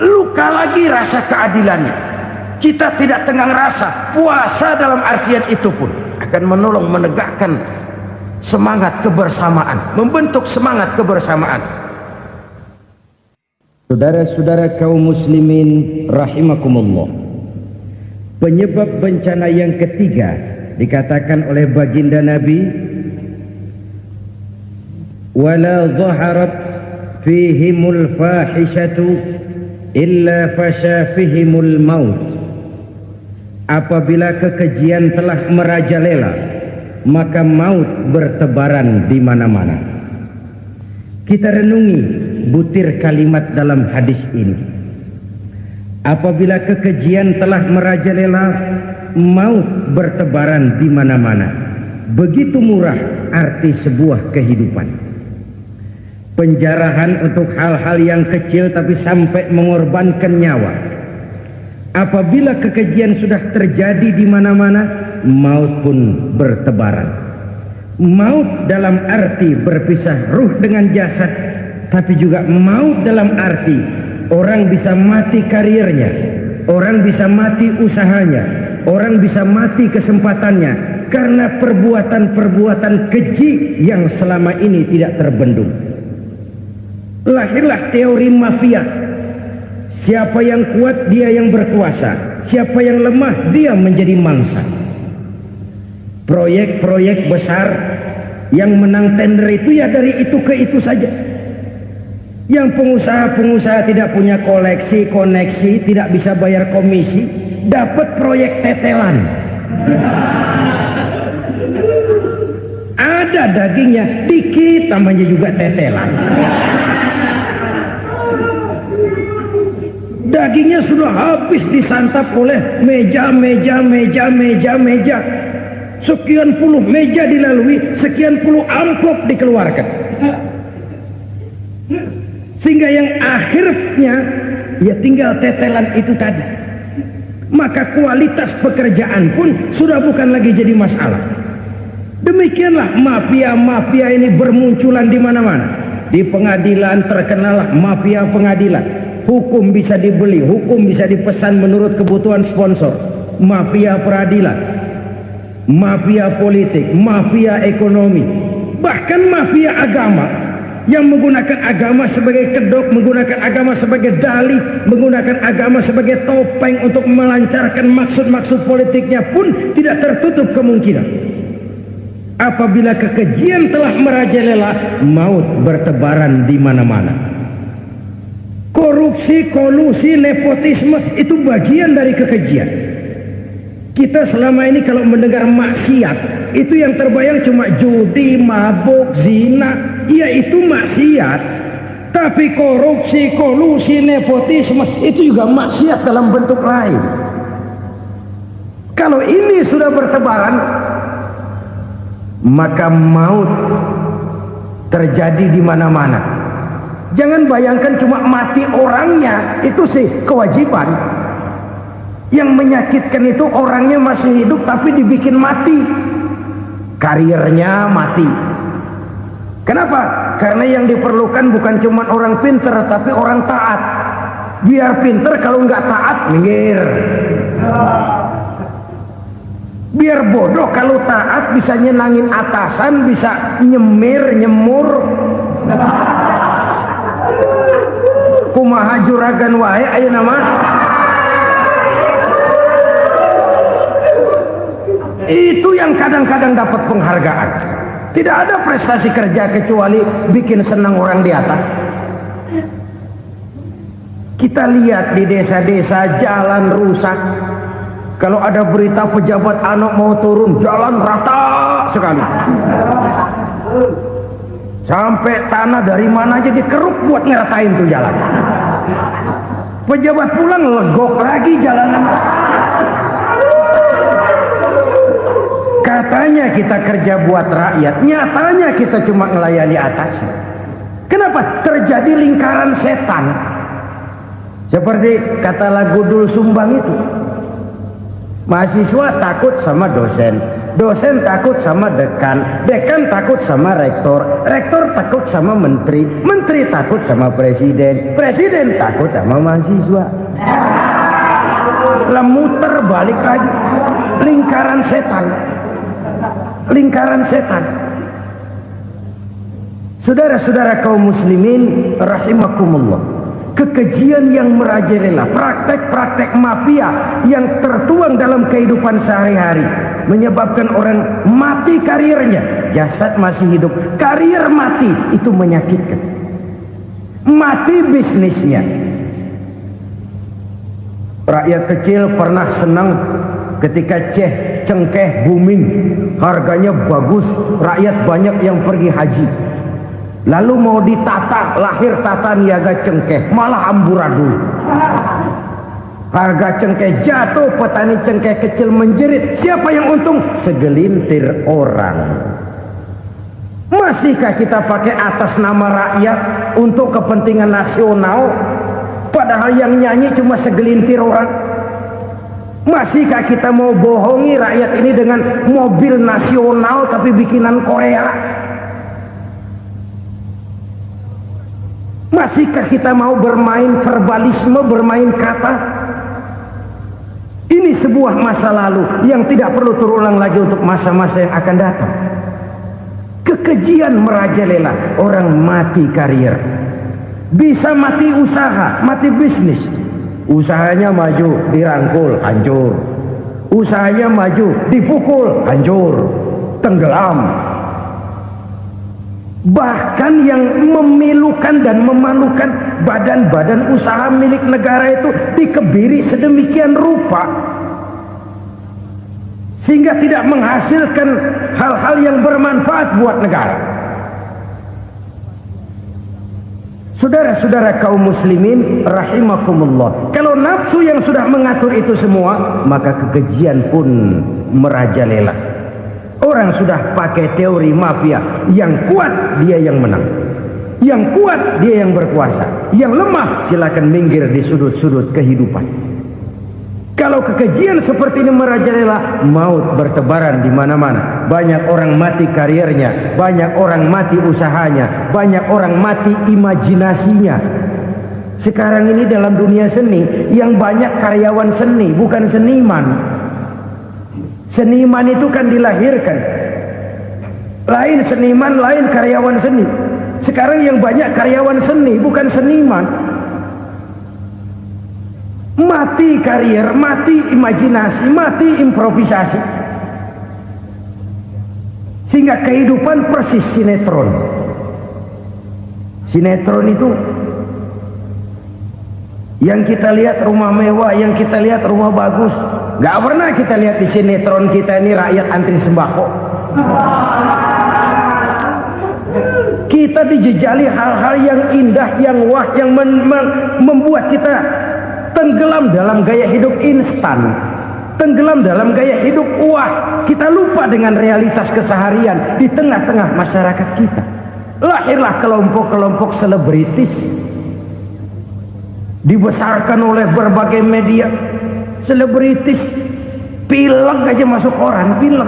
Luka lagi rasa keadilannya. Kita tidak tenggang rasa. Puasa dalam artian itu pun akan menolong menegakkan semangat kebersamaan, membentuk semangat kebersamaan. Saudara-saudara kaum muslimin rahimakumullah, penyebab bencana yang ketiga dikatakan oleh baginda Nabi, wala dhaharat fihimul fahishatu illa fasha fihimul maut. Apabila kekejian telah merajalela, maka maut bertebaran di mana-mana. Kita renungi butir kalimat dalam hadis ini. Apabila kekejian telah merajalela, maut bertebaran di mana-mana. Begitu murah arti sebuah kehidupan. Penjarahan untuk hal-hal yang kecil tapi sampai mengorbankan nyawa. Apabila kekejian sudah terjadi di mana-mana, maut pun bertebaran. Maut dalam arti berpisah ruh dengan jasad, tapi juga maut dalam arti orang bisa mati karirnya, orang bisa mati usahanya, orang bisa mati kesempatannya karena perbuatan-perbuatan keji yang selama ini tidak terbendung. Lahirlah teori mafia. Siapa yang kuat dia yang berkuasa, siapa yang lemah dia menjadi mangsa. Proyek-proyek besar yang menang tender itu ya dari itu ke itu saja. Yang pengusaha-pengusaha tidak punya koleksi, koneksi, tidak bisa bayar komisi, dapat proyek tetelan. Ada dagingnya, dikit namanya juga tetelan. Dagingnya sudah habis disantap oleh meja. Sekian puluh meja dilalui, sekian puluh amplop dikeluarkan. Sehingga yang akhirnya ya tinggal tetelan itu tadi. Maka kualitas pekerjaan pun sudah bukan lagi jadi masalah. Demikianlah mafia-mafia ini bermunculan di mana-mana. Di pengadilan terkenallah mafia pengadilan. Hukum bisa dibeli, hukum bisa dipesan menurut kebutuhan sponsor. Mafia peradilan, mafia politik, mafia ekonomi, bahkan mafia agama yang menggunakan agama sebagai kedok, menggunakan agama sebagai dalih, menggunakan agama sebagai topeng untuk melancarkan maksud-maksud politiknya pun tidak tertutup kemungkinan. Apabila kekejian telah merajalela, maut bertebaran di mana-mana. Korupsi, kolusi, nepotisme itu bagian dari kekejian. Kita selama ini kalau mendengar maksiat, itu yang terbayang cuma judi, mabuk, zina. Ya itu maksiat. Tapi korupsi, kolusi, nepotisme itu juga maksiat dalam bentuk lain. Kalau ini sudah bertebaran, maka maut terjadi di mana-mana. Jangan bayangkan cuma mati orangnya, itu sih kewajiban. Yang menyakitkan itu orangnya masih hidup tapi dibikin mati, karirnya mati. Kenapa? Karena yang diperlukan bukan cuma orang pinter tapi orang taat. Biar pinter, kalau nggak taat minggir. Biar bodoh, kalau taat bisa nyenangin atasan, bisa nyemir, nyemur. Kumaha juragan wae ayo nama. Itu yang kadang-kadang dapat penghargaan. Tidak ada prestasi kerja kecuali bikin senang orang di atas. Kita lihat di desa-desa jalan rusak. Kalau ada berita pejabat anak mau turun, jalan rata sekali. Sampai tanah dari mana aja dikeruk buat ngeratain tuh jalan. Pejabat pulang legok lagi jalanan. Katanya kita kerja buat rakyat, nyatanya kita cuma melayani atas. Kenapa? Terjadi lingkaran setan. Seperti kata lagu Dul Sumbang itu. Mahasiswa takut sama dosen, dosen takut sama dekan, dekan takut sama rektor, rektor takut sama menteri, menteri takut sama presiden, presiden takut sama mahasiswa. Muter balik lagi, lingkaran setan, lingkaran setan. Saudara-saudara kaum muslimin rahimakumullah, kekejian yang merajalela, praktek-praktek mafia yang tertuang dalam kehidupan sehari-hari menyebabkan orang mati karirnya, jasad masih hidup, karir mati, itu menyakitkan. Mati bisnisnya. Rakyat kecil pernah senang ketika cengkeh booming, harganya bagus, rakyat banyak yang pergi haji. Lalu mau ditata, lahir tata niaga cengkeh, malah amburadul. Harga cengkeh jatuh, petani cengkeh kecil menjerit. Siapa yang untung? Segelintir orang. Masihkah kita pakai atas nama rakyat untuk kepentingan nasional, padahal yang nyanyi cuma segelintir orang? Masihkah kita mau bohongi rakyat ini dengan mobil nasional tapi bikinan Korea? Masihkah kita mau bermain verbalisme, bermain kata? Ini sebuah masa lalu yang tidak perlu terulang lagi untuk masa-masa yang akan datang. Kekejian merajalela, orang mati karir, bisa mati usaha, mati bisnis. Usahanya maju, dirangkul, hancur. Usahanya maju, dipukul, hancur, tenggelam. Bahkan yang memilukan dan memalukan badan-badan usaha milik negara itu dikebiri sedemikian rupa sehingga tidak menghasilkan hal-hal yang bermanfaat buat negara. Saudara-saudara kaum muslimin rahimakumullah, kalau nafsu yang sudah mengatur itu semua, maka kekejian pun merajalela. Orang sudah pakai teori mafia, yang kuat dia yang menang, yang kuat dia yang berkuasa, yang lemah silakan minggir di sudut-sudut kehidupan. Kalau kekejian seperti ini merajalela, maut bertebaran di mana-mana. Banyak orang mati karirnya, banyak orang mati usahanya, banyak orang mati imajinasinya. Sekarang ini dalam dunia seni yang banyak karyawan seni, bukan seniman. Seniman itu kan dilahirkan, lain seniman, lain karyawan seni. Sekarang yang banyak karyawan seni, bukan seniman. Mati karir, mati imajinasi, mati improvisasi, sehingga kehidupan persis sinetron. Sinetron itu yang kita lihat rumah mewah, yang kita lihat rumah bagus. Gak pernah kita lihat di sinetron kita ini rakyat antri sembako. Kita dijejali hal-hal yang indah, yang wah, yang membuat kita tenggelam dalam gaya hidup instan, tenggelam dalam gaya hidup wah. Kita lupa dengan realitas keseharian di tengah-tengah masyarakat kita. Lahirlah kelompok-kelompok selebritis, dibesarkan oleh berbagai media. Selebritis pilek aja masuk koran, pilek.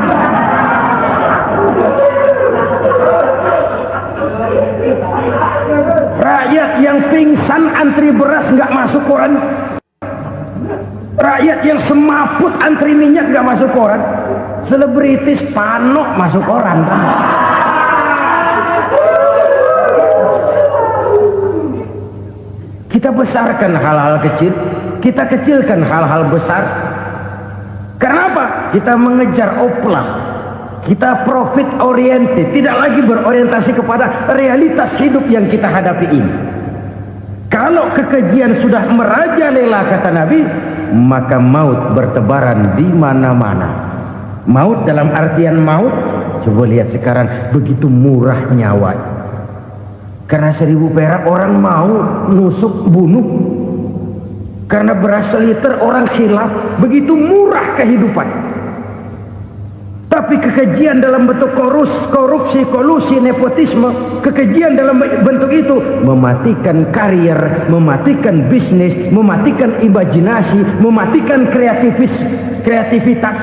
Rakyat yang pingsan antri beras nggak masuk koran. Rakyat yang semaput antri minyak nggak masuk koran. Selebritis panok masuk koran. Kita besarkan hal-hal kecil, kita kecilkan hal-hal besar. Kenapa? Kita mengejar oplah, kita profit oriented, tidak lagi berorientasi kepada realitas hidup yang kita hadapi ini. Kalau kekejian sudah merajalela, kata Nabi, maka maut bertebaran di mana-mana. Maut dalam artian maut, coba lihat sekarang begitu murah nyawa. Karena 1000 perak orang mau nusuk bunuh. Karena beras seliter orang khilaf, begitu murah kehidupan. Tapi kekejian dalam bentuk korupsi, kolusi, nepotisme, kekejian dalam bentuk itu mematikan karier, mematikan bisnis, mematikan imajinasi, mematikan kreativitas.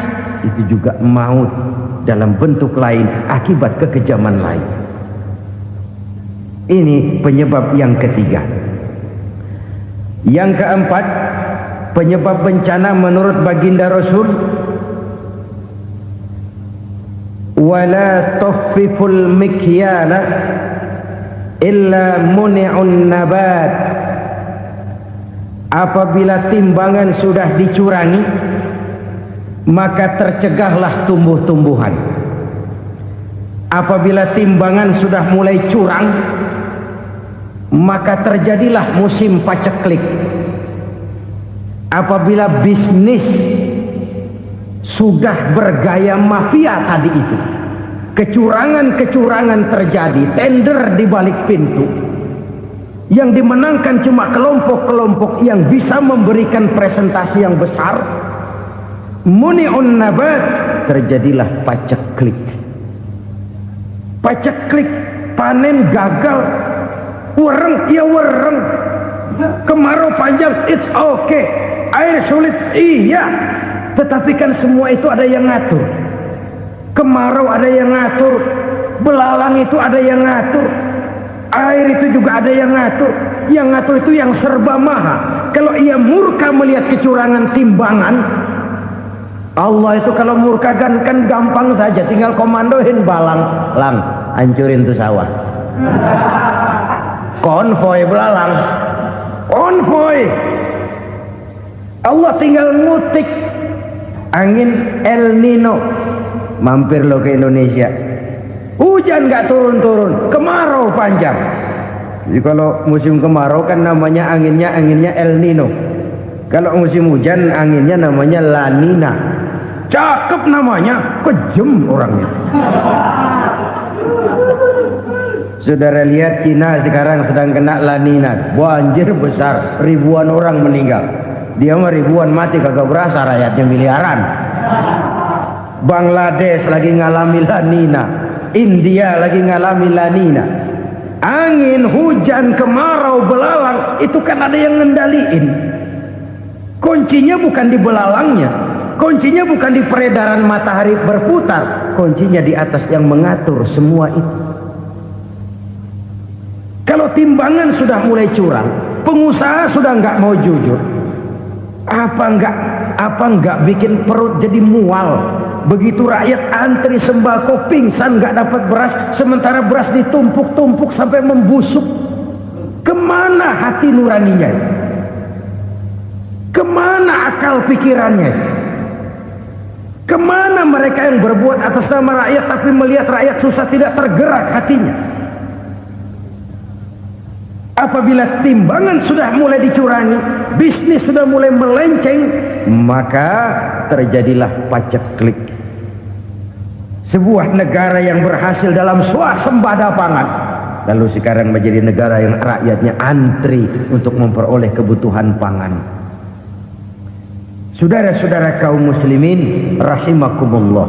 Itu juga maut dalam bentuk lain akibat kekejaman lain. Ini penyebab yang ketiga. Yang keempat, penyebab bencana menurut baginda Rasul, wala tukhfiful mikyala illa muni'un nabat. Apabila timbangan sudah dicurangi, maka tercegahlah tumbuh-tumbuhan. Apabila timbangan sudah mulai curang, maka terjadilah musim paceklik. Apabila bisnis sudah bergaya mafia tadi itu, kecurangan-kecurangan terjadi, tender di balik pintu, yang dimenangkan cuma kelompok-kelompok yang bisa memberikan presentasi yang besar, muni'un nabat, terjadilah paceklik. Paceklik, panen gagal, wereng, ya wereng, kemarau panjang, it's okay, air sulit, iya, tetapi kan semua itu ada yang ngatur. Kemarau ada yang ngatur, belalang itu ada yang ngatur, air itu juga ada yang ngatur. Yang ngatur itu yang serba maha. Kalau ia murka melihat kecurangan timbangan, Allah itu kalau murka kan gampang saja, tinggal komandoin balang, lang, hancurin tuh sawah. Konvoy belalang, konvoy. Allah tinggal ngutik angin El Nino, mampir lo ke Indonesia. Hujan gak turun-turun, kemarau panjang. Jadi kalau musim kemarau kan namanya anginnya El Nino. Kalau musim hujan anginnya namanya La Nina. Cakep namanya, kejem orangnya. Saudara lihat Cina sekarang sedang kena La Nina, banjir besar, ribuan orang meninggal. Dia mah ribuan mati kagak berasa, rakyatnya miliaran. Bangladesh lagi ngalami La Nina, India lagi ngalami La Nina. Angin, hujan, kemarau, belalang itu kan ada yang ngendaliin. Kuncinya bukan di belalangnya, kuncinya bukan di peredaran matahari berputar, kuncinya di atas yang mengatur semua itu. Kalau timbangan sudah mulai curang, pengusaha sudah nggak mau jujur, apa nggak bikin perut jadi mual? Begitu rakyat antri sembako pingsan nggak dapat beras, sementara beras ditumpuk-tumpuk sampai membusuk. Kemana hati nuraninya? Kemana akal pikirannya? Kemana mereka yang berbuat atas nama rakyat tapi melihat rakyat susah tidak tergerak hatinya? Apabila timbangan sudah mulai dicurangi, bisnis sudah mulai melenceng, maka terjadilah paceklik. Sebuah negara yang berhasil dalam swasembada pangan, lalu sekarang menjadi negara yang rakyatnya antri untuk memperoleh kebutuhan pangan. Saudara-saudara kaum muslimin rahimakumullah,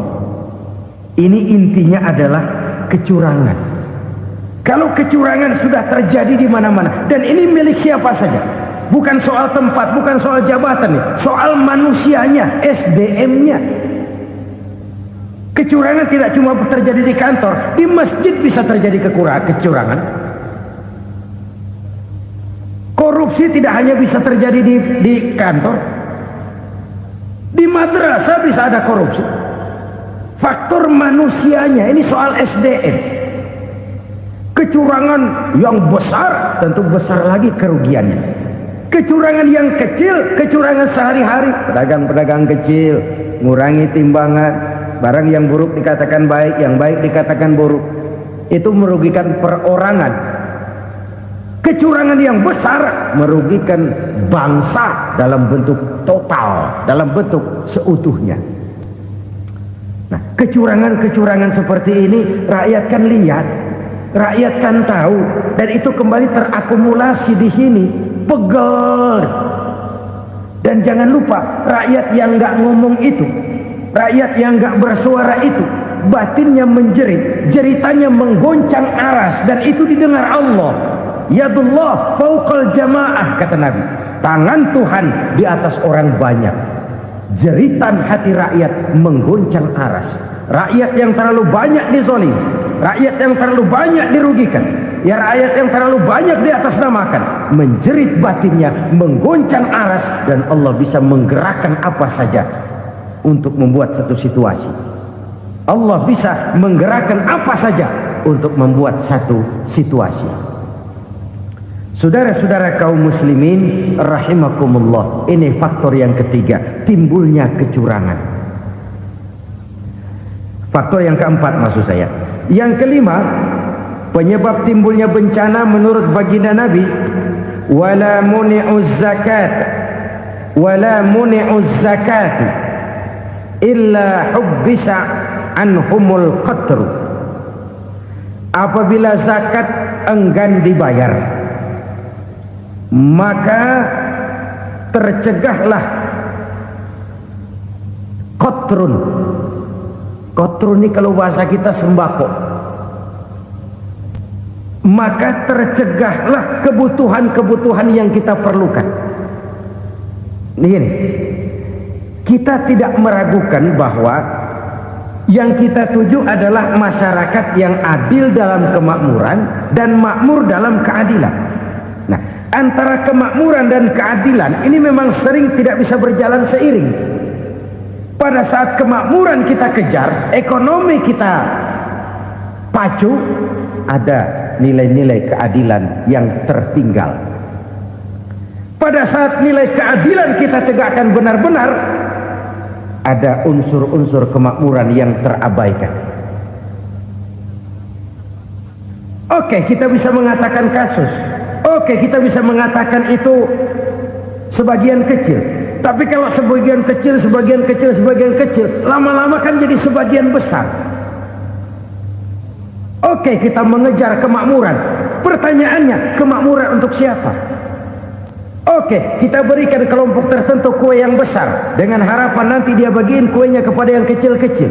ini intinya adalah kecurangan. Kalau kecurangan sudah terjadi di mana-mana, dan ini milik siapa saja, bukan soal tempat, bukan soal jabatan, soal manusianya, SDM-nya. Kecurangan tidak cuma terjadi di kantor, di masjid bisa terjadi kecurangan. Korupsi tidak hanya bisa terjadi di kantor, di madrasah bisa ada korupsi. Faktor manusianya, ini soal SDM. Kecurangan yang besar tentu besar lagi kerugiannya. Kecurangan yang kecil, kecurangan sehari-hari, pedagang-pedagang kecil ngurangi timbangan, barang yang buruk dikatakan baik, yang baik dikatakan buruk, itu merugikan perorangan. Kecurangan yang besar merugikan bangsa dalam bentuk total, dalam bentuk seutuhnya. Nah, kecurangan-kecurangan seperti ini rakyat kan lihat, rakyat kan tahu, dan itu kembali terakumulasi di sini, pegel. Dan jangan lupa, rakyat yang nggak ngomong itu, rakyat yang nggak bersuara itu, batinnya menjerit, jeritannya menggoncang aras, dan itu didengar Allah. Yadullah fauqal jamaah, kata Nabi. Tangan Tuhan di atas orang banyak. Jeritan hati rakyat menggoncang aras. Rakyat yang terlalu banyak dizolim, rakyat yang terlalu banyak dirugikan, ya rakyat yang terlalu banyak di atas namakan, menjerit batinnya, menggoncang aras, dan Allah bisa menggerakkan apa saja untuk membuat satu situasi. Allah bisa menggerakkan apa saja untuk membuat satu situasi. Saudara-saudara kaum muslimin rahimakumullah, ini faktor yang ketiga, timbulnya kecurangan. Faktor yang keempat maksud saya. Yang kelima, penyebab timbulnya bencana menurut baginda Nabi, wala muni'uz zakat wala muni'uz zakat illa hubbisa anhumul qatru. Apabila zakat enggan dibayar, maka tercegahlah qatrun. Qatrun ini kalau bahasa kita sembako. Maka tercegahlah kebutuhan-kebutuhan yang kita perlukan. Ini, kita tidak meragukan bahwa yang kita tuju adalah masyarakat yang adil dalam kemakmuran dan makmur dalam keadilan. Nah, antara kemakmuran dan keadilan ini memang sering tidak bisa berjalan seiring. Pada saat kemakmuran kita kejar, ekonomi kita pacu, ada nilai-nilai keadilan yang tertinggal. Pada saat nilai keadilan kita tegakkan benar-benar, ada unsur-unsur kemakmuran yang terabaikan. Oke, kita bisa mengatakan kasus. Oke, kita bisa mengatakan itu sebagian kecil. Tapi kalau sebagian kecil, lama-lama kan jadi sebagian besar. Oke, kita mengejar kemakmuran. Pertanyaannya, kemakmuran untuk siapa? Oke, kita berikan kelompok tertentu kue yang besar dengan harapan nanti dia bagiin kuenya kepada yang kecil-kecil.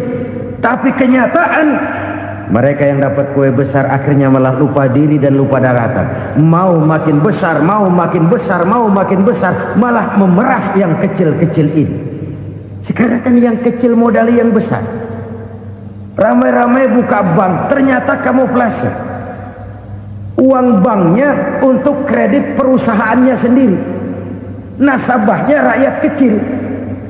Tapi kenyataan, mereka yang dapat kue besar akhirnya malah lupa diri dan lupa daratan. Mau makin besar, mau makin besar, mau makin besar, malah memeras yang kecil-kecil ini. Sekarang kan yang kecil modali yang besar. Ramai-ramai buka bank, ternyata kamuflase. Uang banknya untuk kredit perusahaannya sendiri. Nasabahnya rakyat kecil.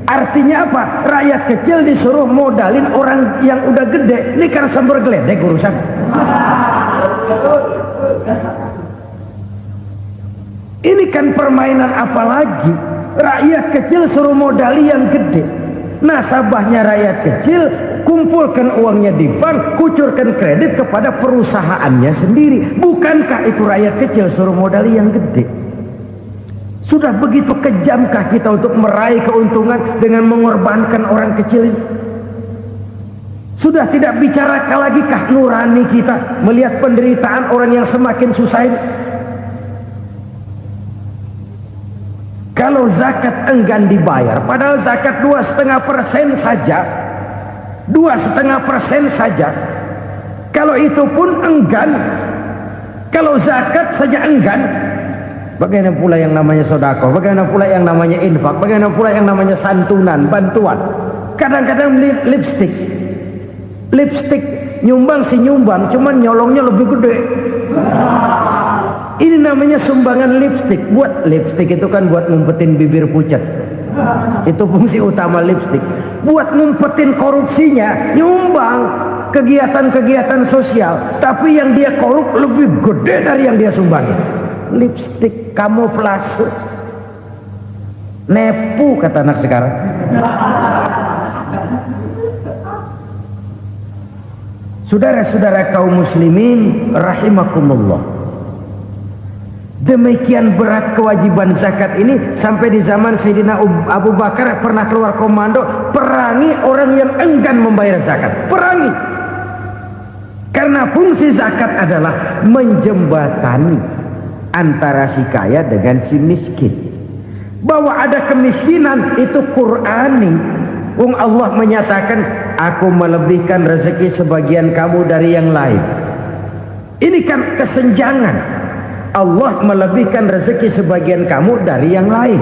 Artinya apa? Rakyat kecil disuruh modalin orang yang udah gede. Ini kan sumber geledek urusan. Ini kan permainan apa lagi? Rakyat kecil suruh modali yang gede. Nasabahnya rakyat kecil, kumpulkan uangnya di bank, kucurkan kredit kepada perusahaannya sendiri. Bukankah itu rakyat kecil suruh modali yang gede? Sudah begitu kejamkah kita untuk meraih keuntungan dengan mengorbankan orang kecil ini? Sudah tidak bicara lagi kah nurani kita melihat penderitaan orang yang semakin susah ini? Kalau zakat enggan dibayar, padahal zakat 2,5% saja, 2,5% saja. Kalau itu pun enggan, kalau zakat saja enggan, bagaimana pula yang namanya sodako, bagaimana pula yang namanya infak, bagaimana pula yang namanya santunan, bantuan. Kadang-kadang lipstick nyumbang si nyumbang, cuman nyolongnya lebih gede. Ini namanya sumbangan lipstick. Buat lipstick itu kan buat ngumpetin bibir pucat. Itu fungsi utama lipstick. Buat ngumpetin korupsinya, nyumbang kegiatan-kegiatan sosial. Tapi yang dia korup lebih gede dari yang dia sumbangin. Lipstick kamuflase, nepu kata anak sekarang. Saudara-saudara kaum muslimin rahimakumullah, demikian berat kewajiban zakat ini sampai di zaman Sayyidina Abu Bakar pernah keluar komando perangi orang yang enggan membayar zakat. Perangi, karena fungsi zakat adalah menjembatani antara si kaya dengan si miskin. Bahwa ada kemiskinan itu Qur'ani. Allah menyatakan, aku melebihkan rezeki sebagian kamu dari yang lain. Ini kan kesenjangan. Allah melebihkan rezeki sebagian kamu dari yang lain.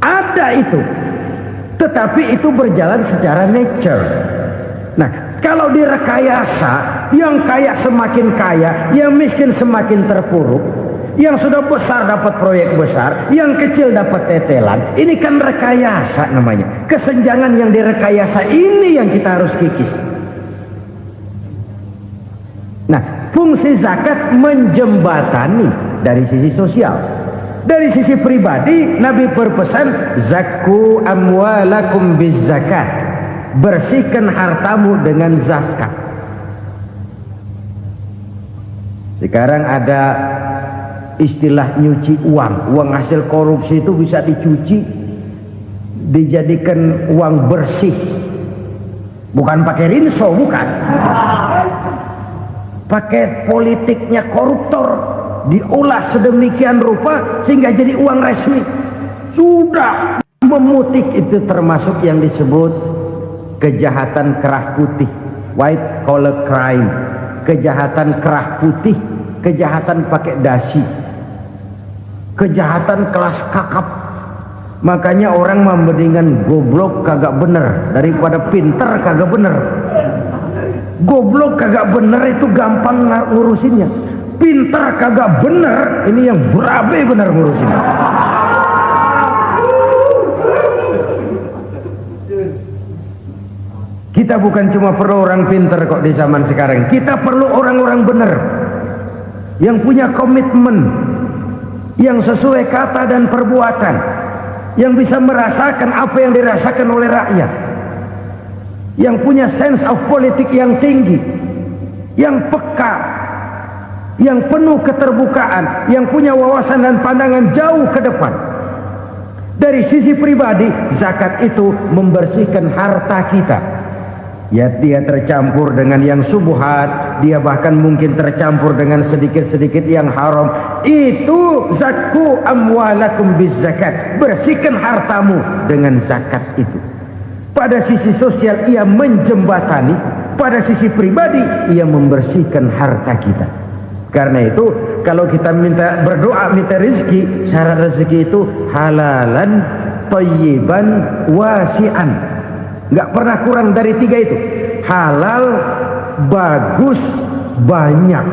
Ada itu. Tetapi itu berjalan secara nature. Nah, kalau direkayasa, yang kaya semakin kaya, yang miskin semakin terpuruk, yang sudah besar dapat proyek besar, yang kecil dapat tetelan. Ini kan rekayasa namanya. Kesenjangan yang direkayasa ini yang kita harus kikis. Nah, fungsi zakat menjembatani dari sisi sosial. Dari sisi pribadi, Nabi berpesan, zakku amwalakum biz zakat. Bersihkan hartamu dengan zakat. Sekarang ada istilah nyuci uang. Uang hasil korupsi itu bisa dicuci, dijadikan uang bersih. Bukan pakai rinso, bukan. Pakai politiknya koruptor, diolah sedemikian rupa sehingga jadi uang resmi. Sudah memutik, itu termasuk yang disebut kejahatan kerah putih, white collar crime. Kejahatan kerah putih, kejahatan pakai dasi, kejahatan kelas kakap. Makanya orang mendingan goblok kagak bener daripada pinter kagak bener. Goblok kagak bener itu gampang ngurusinnya. Pinter kagak bener, ini yang berabe bener ngurusinnya. Kita bukan cuma perlu orang pinter kok di zaman sekarang. Kita perlu orang-orang bener yang punya komitmen, yang sesuai kata dan perbuatan, yang bisa merasakan apa yang dirasakan oleh rakyat, yang punya sense of politik yang tinggi, yang peka, yang penuh keterbukaan, yang punya wawasan dan pandangan jauh ke depan. Dari sisi pribadi, zakat itu membersihkan harta kita. Ya, dia tercampur dengan yang subuhat, dia bahkan mungkin tercampur dengan sedikit-sedikit yang haram. Itu zakku amwalakum biz zakat. Bersihkan hartamu dengan zakat itu. Pada sisi sosial ia menjembatani, pada sisi pribadi ia membersihkan harta kita. Karena itu kalau kita minta berdoa minta rezeki, syarat rezeki itu halalan thayyiban wasi'an. Nggak pernah kurang dari 3 itu. Halal, bagus, banyak.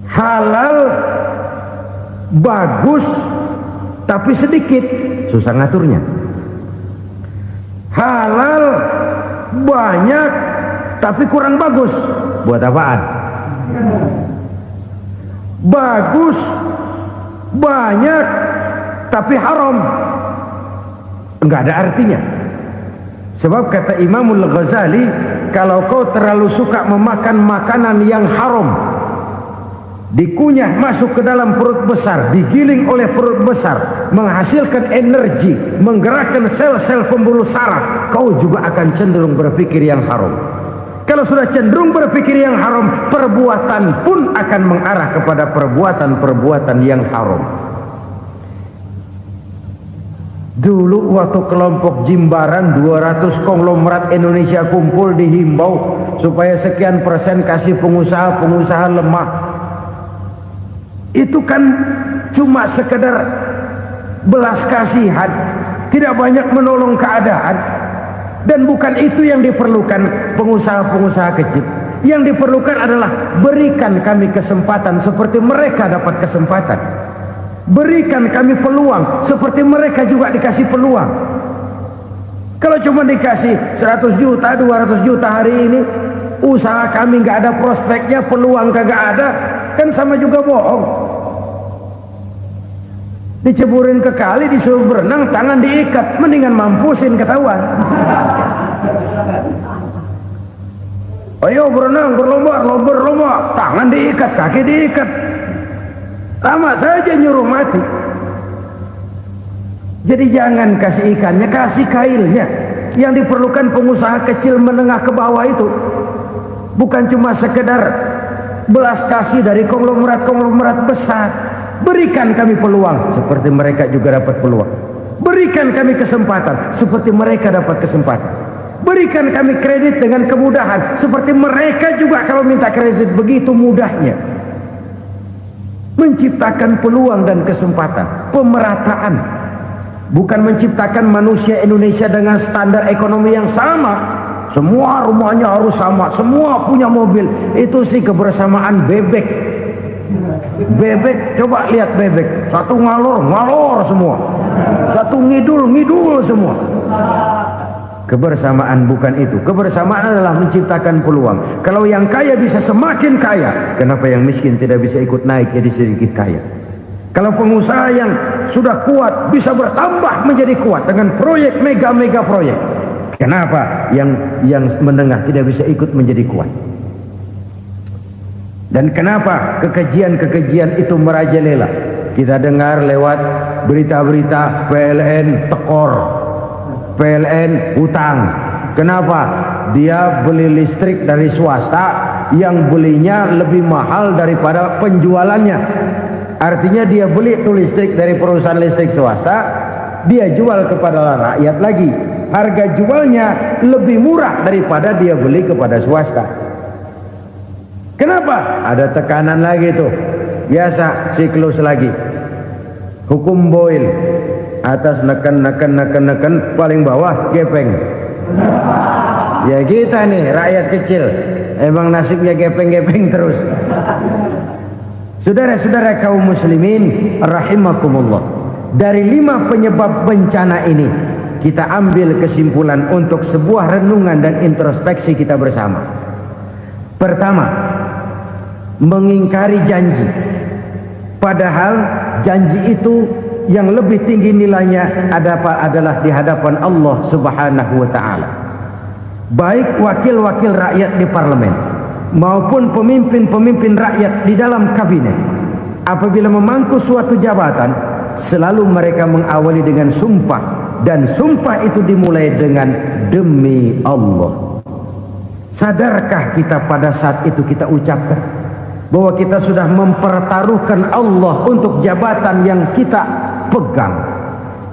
Halal, bagus, tapi sedikit, susah ngaturnya. Halal, banyak, tapi kurang bagus. Buat apaan? Bagus, banyak, tapi haram. Enggak ada artinya. Sebab kata Imamul Ghazali, kalau kau terlalu suka memakan makanan yang haram, dikunyah masuk ke dalam perut besar, digiling oleh perut besar, menghasilkan energi, menggerakkan sel-sel pembuluh saraf, kau juga akan cenderung berpikir yang haram. Kalau sudah cenderung berpikir yang haram, perbuatan pun akan mengarah kepada perbuatan-perbuatan yang haram. Dulu waktu kelompok Jimbaran 200 konglomerat Indonesia kumpul dihimbau supaya sekian persen kasih pengusaha-pengusaha lemah. Itu kan cuma sekedar belas kasihan, tidak banyak menolong keadaan. Dan bukan itu yang diperlukan pengusaha-pengusaha kecil. Yang diperlukan adalah berikan kami kesempatan seperti mereka dapat kesempatan. Berikan kami peluang seperti mereka juga dikasih peluang. Kalau cuma dikasih 100 juta, 200 juta hari ini, usaha kami nggak ada prospeknya, peluang kagak ada, kan sama juga bohong. Diceburin ke kali, disuruh berenang, tangan diikat, mendingan mampusin ketahuan. Ayo berenang, berlomba, tangan diikat, kaki diikat, sama saja nyuruh mati. Jadi jangan kasih ikannya, kasih kailnya. Yang diperlukan pengusaha kecil menengah ke bawah itu bukan cuma sekedar belas kasih dari konglomerat-konglomerat besar, Berikan kami peluang seperti mereka juga dapat peluang. Berikan kami kesempatan seperti mereka dapat kesempatan. Berikan kami kredit dengan kemudahan seperti mereka juga kalau minta kredit begitu mudahnya. Menciptakan peluang dan kesempatan, pemerataan. Bukan menciptakan manusia Indonesia dengan standar ekonomi yang sama. Semua rumahnya harus sama, semua punya mobil. Itu sih kebersamaan bebek. Bebek, coba lihat bebek. Satu ngalor semua. Satu ngidul semua. Kebersamaan bukan itu. Kebersamaan adalah menciptakan peluang. Kalau yang kaya bisa semakin kaya, kenapa yang miskin tidak bisa ikut naik jadi sedikit kaya? Kalau pengusaha yang sudah kuat bisa bertambah menjadi kuat dengan proyek mega proyek, kenapa yang menengah tidak bisa ikut menjadi kuat? Dan kenapa kekejian itu merajalela? Kita dengar lewat berita-berita PLN tekor, PLN hutang. Kenapa? Dia beli listrik dari swasta yang belinya lebih mahal daripada penjualannya. Artinya dia beli itu listrik dari perusahaan listrik swasta, dia jual kepada rakyat lagi. Harga jualnya lebih murah daripada dia beli kepada swasta. Kenapa? Ada tekanan lagi tuh. Biasa siklus lagi. Hukum Boyle. Atas neken, paling bawah gepeng. Ya kita nih rakyat kecil, emang nasibnya gepeng terus. Saudara-saudara kaum muslimin rahimakumullah, dari 5 penyebab bencana ini kita ambil kesimpulan untuk sebuah renungan dan introspeksi kita bersama. Pertama, mengingkari janji, padahal janji itu yang lebih tinggi nilainya adalah di hadapan Allah Subhanahu wa taala. Baik wakil-wakil rakyat di parlemen maupun pemimpin-pemimpin rakyat di dalam kabinet, apabila memangku suatu jabatan, selalu mereka mengawali dengan sumpah, dan sumpah itu dimulai dengan demi Allah. Sadarkah kita pada saat itu kita ucapkan bahwa kita sudah mempertaruhkan Allah untuk jabatan yang kita pegang?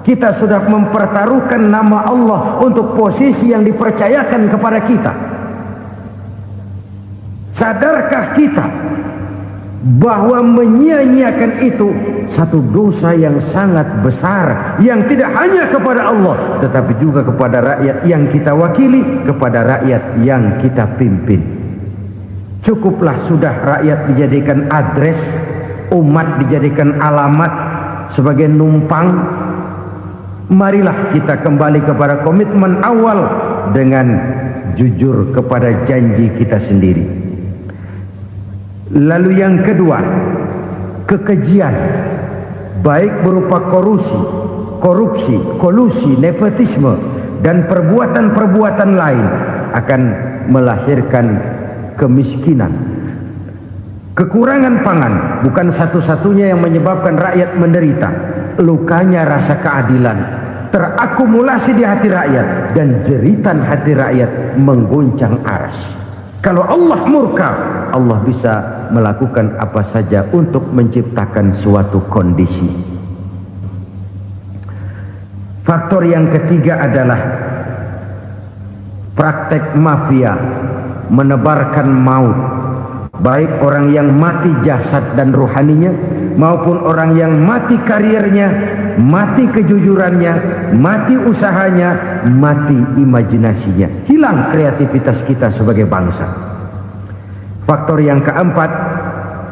Kita sudah mempertaruhkan nama Allah untuk posisi yang dipercayakan kepada kita. Sadarkah kita bahwa menyia-nyiakan itu satu dosa yang sangat besar, yang tidak hanya kepada Allah tetapi juga kepada rakyat yang kita wakili, kepada rakyat yang kita pimpin. Cukuplah sudah rakyat dijadikan adres, umat dijadikan alamat sebagai numpang. Marilah kita kembali kepada komitmen awal dengan jujur kepada janji kita sendiri. Lalu yang kedua, kekejian, baik berupa korupsi, kolusi, nepotisme, dan perbuatan-perbuatan lain akan melahirkan kemiskinan. Kekurangan pangan bukan satu-satunya yang menyebabkan rakyat menderita. Lukanya rasa keadilan terakumulasi di hati rakyat, dan jeritan hati rakyat mengguncang aras. Kalau Allah murka, Allah bisa melakukan apa saja untuk menciptakan suatu kondisi. Faktor yang ketiga adalah praktek mafia menebarkan maut, baik orang yang mati jasad dan rohaninya maupun orang yang mati karirnya, mati kejujurannya, mati usahanya, mati imajinasinya. Hilang kreativitas kita sebagai bangsa. Faktor yang keempat,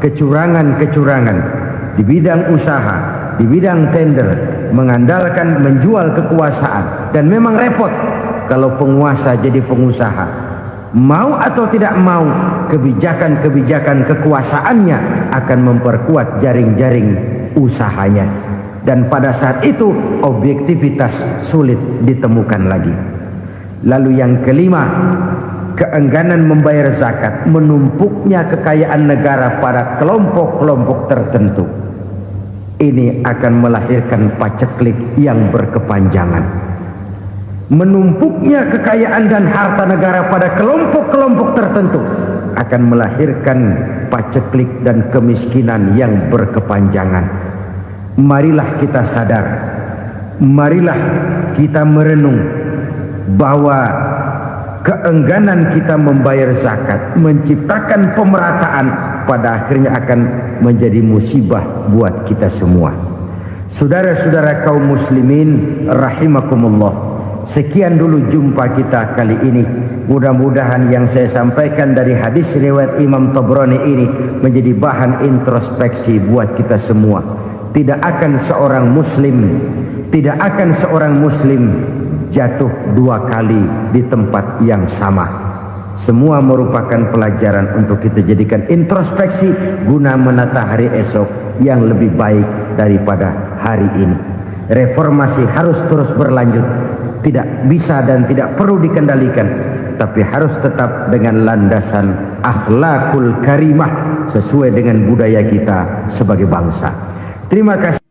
kecurangan-kecurangan di bidang usaha, di bidang tender, mengandalkan menjual kekuasaan. Dan memang repot kalau penguasa jadi pengusaha. Mau atau tidak mau, kebijakan-kebijakan kekuasaannya akan memperkuat jaring-jaring usahanya. Dan pada saat itu objektivitas sulit ditemukan lagi. Lalu yang kelima, keengganan membayar zakat, menumpuknya kekayaan negara pada kelompok-kelompok tertentu. Ini akan melahirkan paceklik yang berkepanjangan. Menumpuknya kekayaan dan harta negara pada kelompok-kelompok tertentu akan melahirkan paceklik dan kemiskinan yang berkepanjangan. marilah kita sadar, marilah kita merenung bahwa keengganan kita membayar zakat, menciptakan pemerataan, pada akhirnya akan menjadi musibah buat kita semua. Saudara-saudara kaum muslimin rahimakumullah, sekian dulu jumpa kita kali ini. Mudah-mudahan yang saya sampaikan dari hadis riwayat Imam Tabrani ini menjadi bahan introspeksi buat kita semua. Tidak akan seorang muslim jatuh dua kali di tempat yang sama. Semua merupakan pelajaran untuk kita jadikan introspeksi guna menata hari esok yang lebih baik daripada hari ini. Reformasi harus terus berlanjut, tidak bisa dan tidak perlu dikendalikan, tapi harus tetap dengan landasan akhlakul karimah sesuai dengan budaya kita sebagai bangsa. Terima kasih.